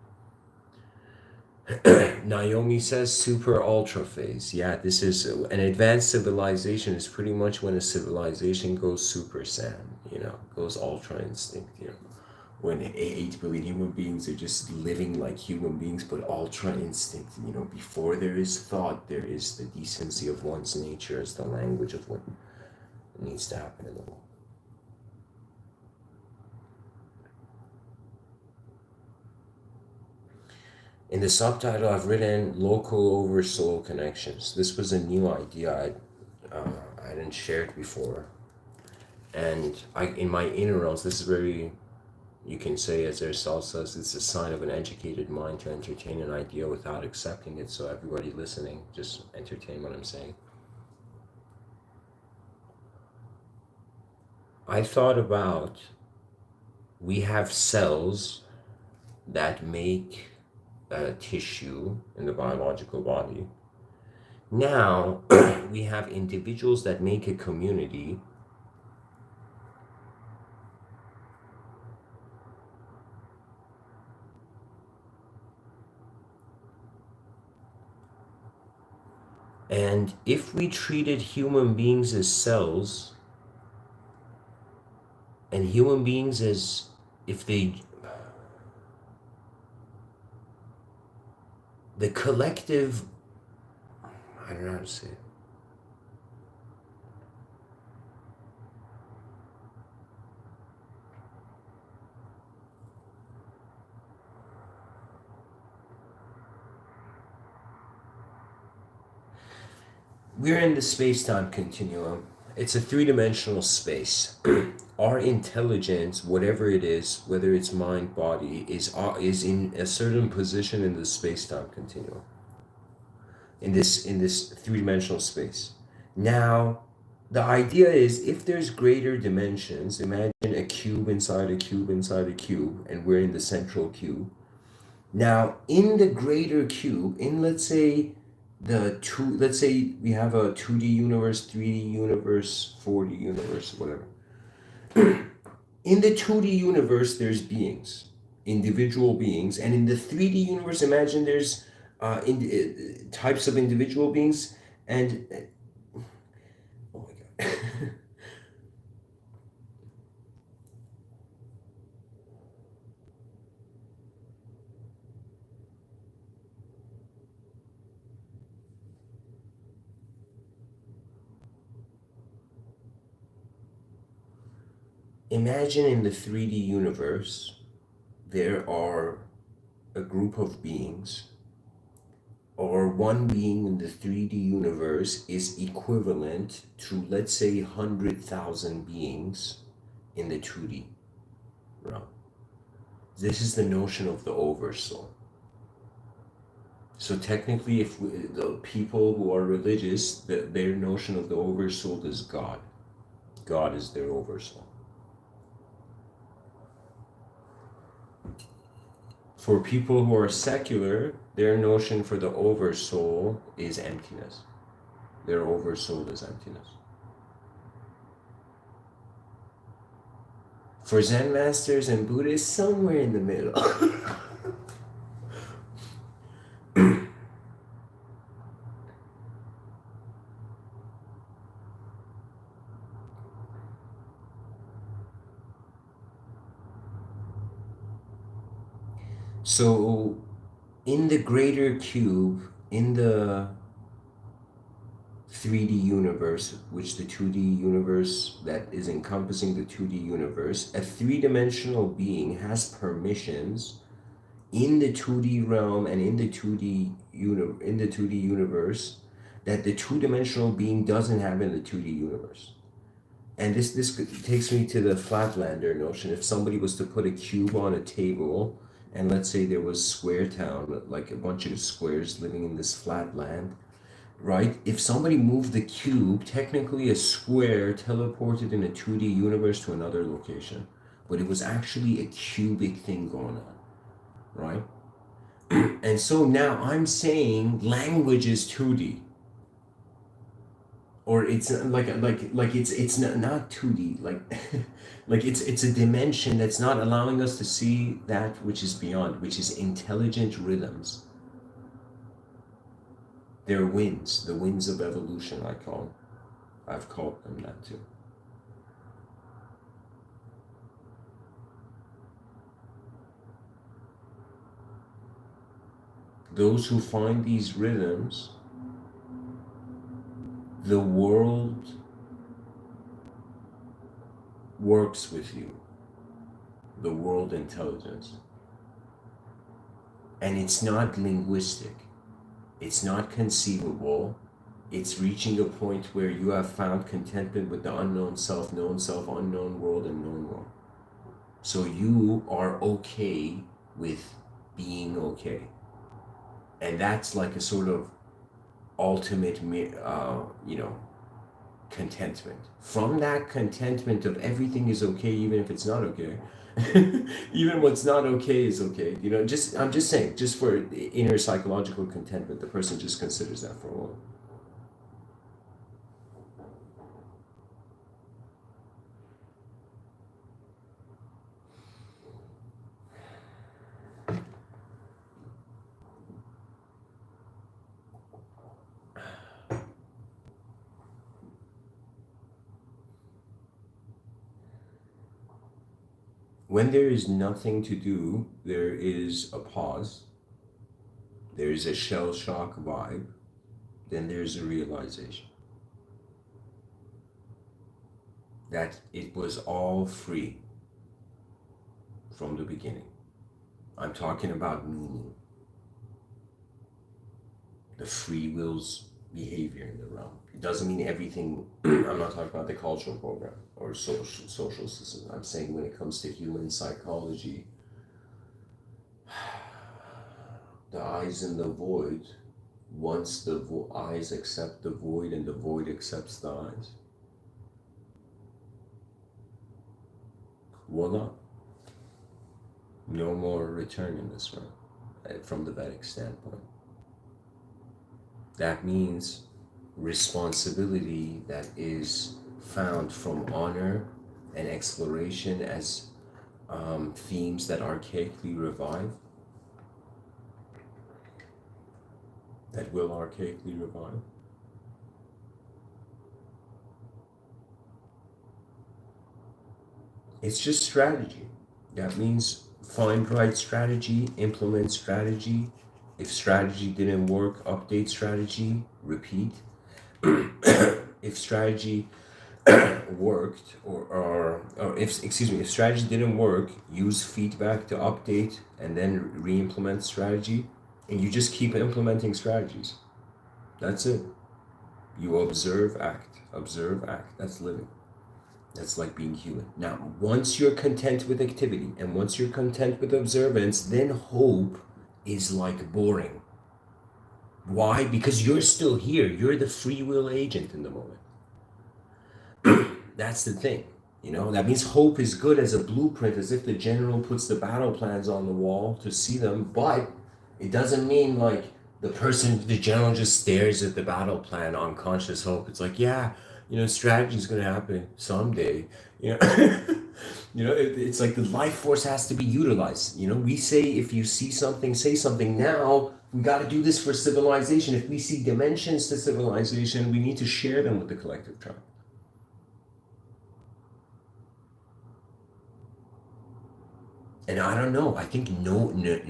Naomi says super ultra phase. Yeah, this is an advanced civilization is pretty much when a civilization goes super saiyan, you know, goes ultra instinct, you know. When 8 billion human beings are just living like human beings, but ultra instinct, you know, before there is thought, there is the decency of one's nature as the language of what needs to happen in the world. In the subtitle, I've written local oversoul connections. This was a new idea. I didn't share it before. And in my inner realms, this is very, you can say, as Aristotle says, it's a sign of an educated mind to entertain an idea without accepting it. So everybody listening, just entertain what I'm saying. I thought about, we have cells that make tissue in the biological body. Now we have individuals that make a community. And if we treated human beings as cells, and human beings as, if they, the collective, I don't know how to say it. We're in the space-time continuum. It's a three-dimensional space. Our intelligence, whatever it is, whether it's mind, body, is in a certain position in the space-time continuum. In this three-dimensional space. Now, the idea is, if there's greater dimensions, imagine a cube inside a cube inside a cube, and we're in the central cube. Now, in the greater cube, in let's say let's say we have a 2D universe, 3D universe, 4D universe, whatever. In the 2D universe, there's beings, individual beings, and in the 3D universe, imagine there's types of individual beings, and oh my god. Imagine in the 3D universe, there are a group of beings, or one being in the 3D universe is equivalent to, let's say, 100,000 beings in the 2D realm. This is the notion of the oversoul. So technically, if the people who are religious, their notion of the oversoul is God. God is their oversoul. For people who are secular, their notion for the oversoul is emptiness. Their oversoul is emptiness. For Zen masters and Buddhists, somewhere in the middle. So, in the greater cube, in the 3D universe, which the 2D universe that is encompassing the 2D universe, a three-dimensional being has permissions in the 2D realm and in the 2D universe that the two-dimensional being doesn't have in the 2D universe. And this takes me to the flatlander notion. If somebody was to put a cube on a table, and let's say there was Square Town, like a bunch of squares living in this flat land, right? If somebody moved the cube, technically a square teleported in a 2D universe to another location, but it was actually a cubic thing going on, right? And so now I'm saying language is 2D. or it's like it's not 2D, like like it's a dimension that's not allowing us to see that which is beyond, which is intelligent rhythms. They're winds, the winds of evolution, I've called them that too. Those who find these rhythms, the world works with you, the world intelligence. And it's not linguistic, it's not conceivable, it's reaching a point where you have found contentment with the unknown self, known self, unknown world, and known world. So you are okay with being okay. And that's like a sort of ultimate, contentment. From that contentment of everything is okay, even if it's not okay. Even what's not okay is okay. I'm just saying, just for inner psychological contentment, the person just considers that for a while. When there is nothing to do, there is a pause, there is a shell shock vibe, then there's a realization that it was all free from the beginning. I'm talking about meaning, the free will's behavior in the realm. It doesn't mean everything. I'm not talking about the cultural program or social system. I'm saying when it comes to human psychology, the eyes in the void, once the eyes accept the void and the void accepts the eyes, voila, no more return in this realm from the Vedic standpoint. That means responsibility that is found from honor and exploration as themes that archaically revive, that will archaically revive. It's just strategy. That means find right strategy, implement strategy. If strategy didn't work, update strategy, repeat. If strategy worked, or if strategy didn't work, use feedback to update and then re-implement strategy, and you just keep implementing strategies. That's it. You observe, act, observe, act. That's living. That's like being human. Now, once you're content with activity and once you're content with observance, then hope is like boring. Why? Because you're still here. You're the free will agent in the moment. That's the thing. That means hope is good as a blueprint, as if the general puts the battle plans on the wall to see them, but it doesn't mean like the general just stares at the battle plan, unconscious hope. It's like, yeah, strategy is going to happen someday. It's like the life force has to be utilized. We say if you see something, say something. Now we got to do this for civilization. If we see dimensions to civilization, we need to share them with the collective tribe. And I don't know, I think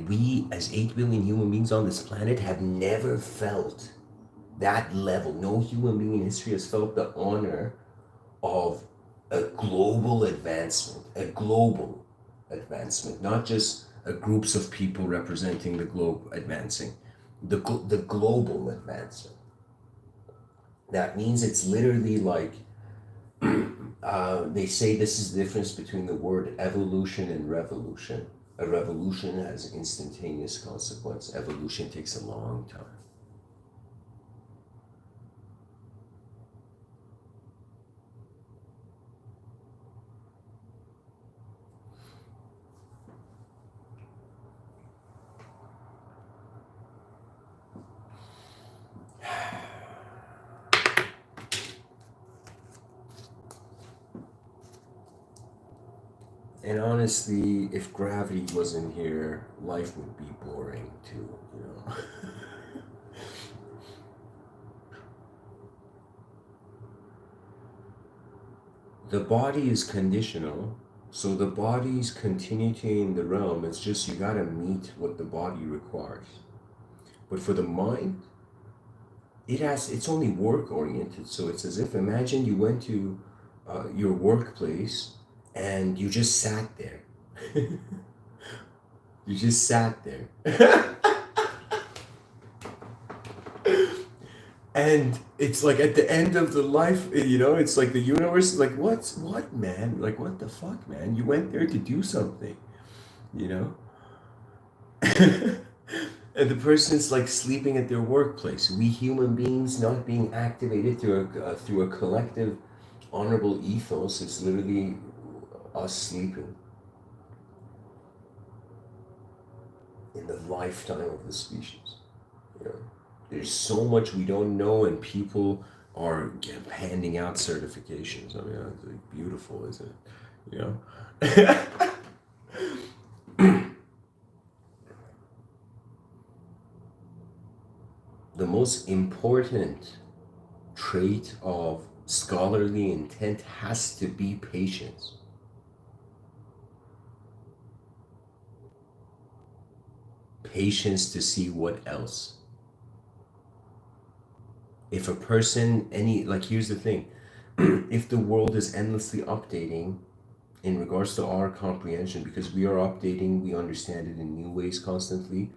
we as 8 billion human beings on this planet have never felt that level. No human being in history has felt the honor of a global advancement, not just groups of people representing the globe advancing, the global advancement. That means it's literally like, they say this is the difference between the word evolution and revolution. A revolution has instantaneous consequence. Evolution takes a long time. And honestly, if gravity wasn't here, life would be boring too, you know. The body is conditional, so the body's continuity in the realm, it's just you gotta meet what the body requires. But for the mind, it's only work oriented. So it's as if imagine you went to your workplace and you just sat there. You just sat there. And it's like at the end of the life, it's like the universe is like, what, man? Like, what the fuck, man? You went there to do something, you know? And the person's like sleeping at their workplace. We human beings not being activated through a collective honorable ethos is literally us sleeping in the lifetime of the species. You know, there's so much we don't know, and people are handing out certifications. I mean, it's like beautiful, isn't it? You know. The most important trait of scholarly intent has to be patience. Patience to see what else. If a person, here's the thing, if the world is endlessly updating in regards to our comprehension, because we are updating, we understand it in new ways constantly.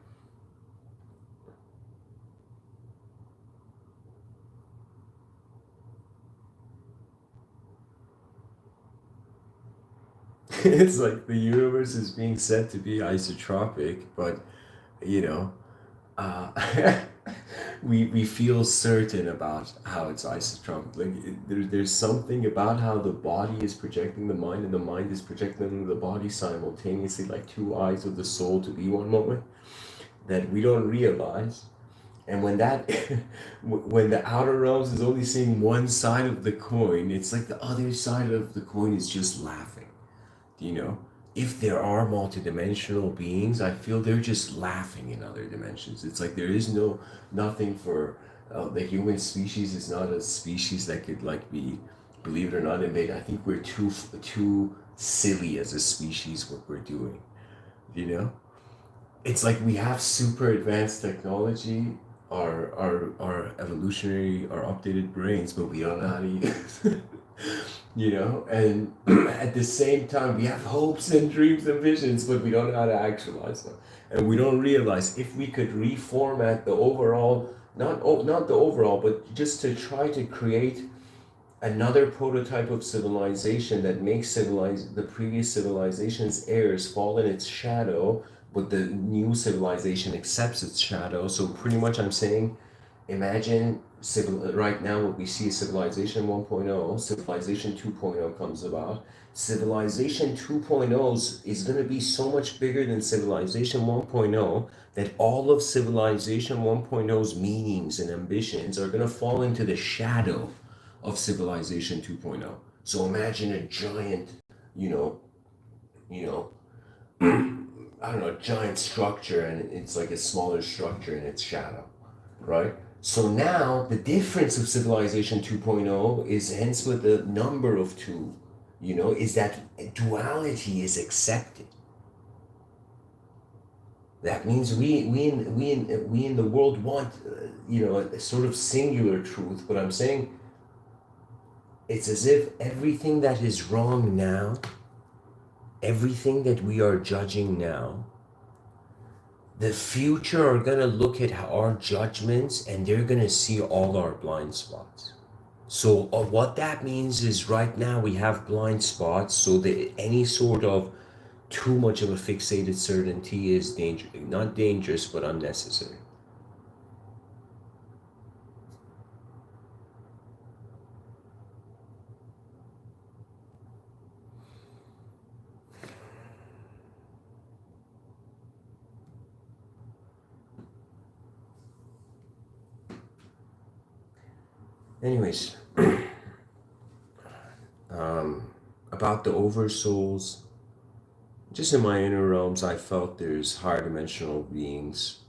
It's like the universe is being said to be isotropic, but you know, uh, we feel certain about how it's isotropic. Like there's something about how the body is projecting the mind, and the mind is projecting the body simultaneously, like two eyes of the soul to be one moment, that we don't realize. And when that, when the outer realms is only seeing one side of the coin, it's like the other side of the coin is just laughing. You know, if there are multidimensional beings, I feel they're just laughing in other dimensions. It's like there is nothing for the human species is not a species that could like be, believe it or not, invade. I think we're too silly as a species what we're doing. You know, it's like we have super advanced technology, our evolutionary, our updated brains, but we don't know how to use it. And at the same time we have hopes and dreams and visions, but we don't know how to actualize them, and we don't realize if we could reformat the overall, not the overall, but just to try to create another prototype of civilization that makes the previous civilization's heirs fall in its shadow, but the new civilization accepts its shadow. So pretty much I'm saying, imagine right now what we see is civilization 1.0, civilization 2.0 comes about. Civilization 2.0 is going to be so much bigger than civilization 1.0 that all of civilization 1.0's meanings and ambitions are going to fall into the shadow of civilization 2.0. So imagine a giant, you know, you know, I don't know, a giant structure, and it's like a smaller structure in its shadow, right? So now the difference of civilization 2.0 is hence with the number of two, is that duality is accepted. That means we in the world want, a sort of singular truth. But I'm saying it's as if everything that is wrong now, everything that we are judging now, the future are going to look at our judgments and they're going to see all our blind spots. So what that means is right now we have blind spots, so that any sort of too much of a fixated certainty is not dangerous, but unnecessary. Anyways, about the oversouls, just in my inner realms, I felt there's higher dimensional beings,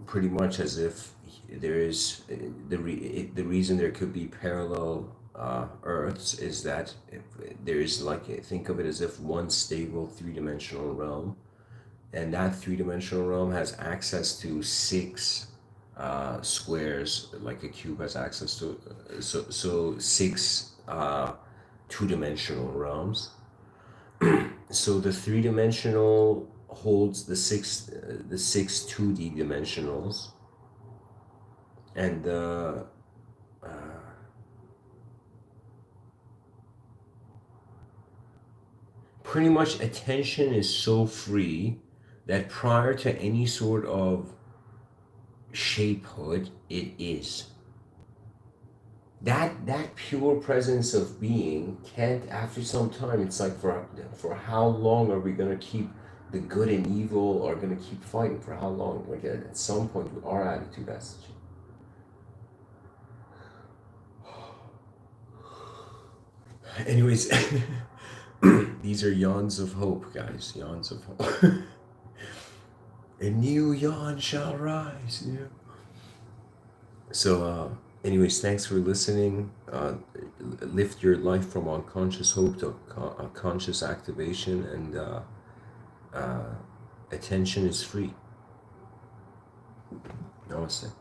pretty much as if there is the reason there could be parallel Earths is that if there is, like, think of it as if one stable three-dimensional realm, and that three-dimensional realm has access to six squares, like a cube has access to, so six two-dimensional realms. So the three-dimensional holds the six 2D dimensionals, and the pretty much attention is so free that prior to any sort of shapehood, it is. That pure presence of being can't, after some time, it's like, for how long are we gonna keep the good and evil are gonna keep fighting? For how long? Like, at some point, our attitude has to change. Anyways, these are yawns of hope, guys. Yawns of hope. A new yawn shall rise. Yeah. So, anyways, thanks for listening. Lift your life from unconscious hope to conscious activation, and attention is free. Namaste.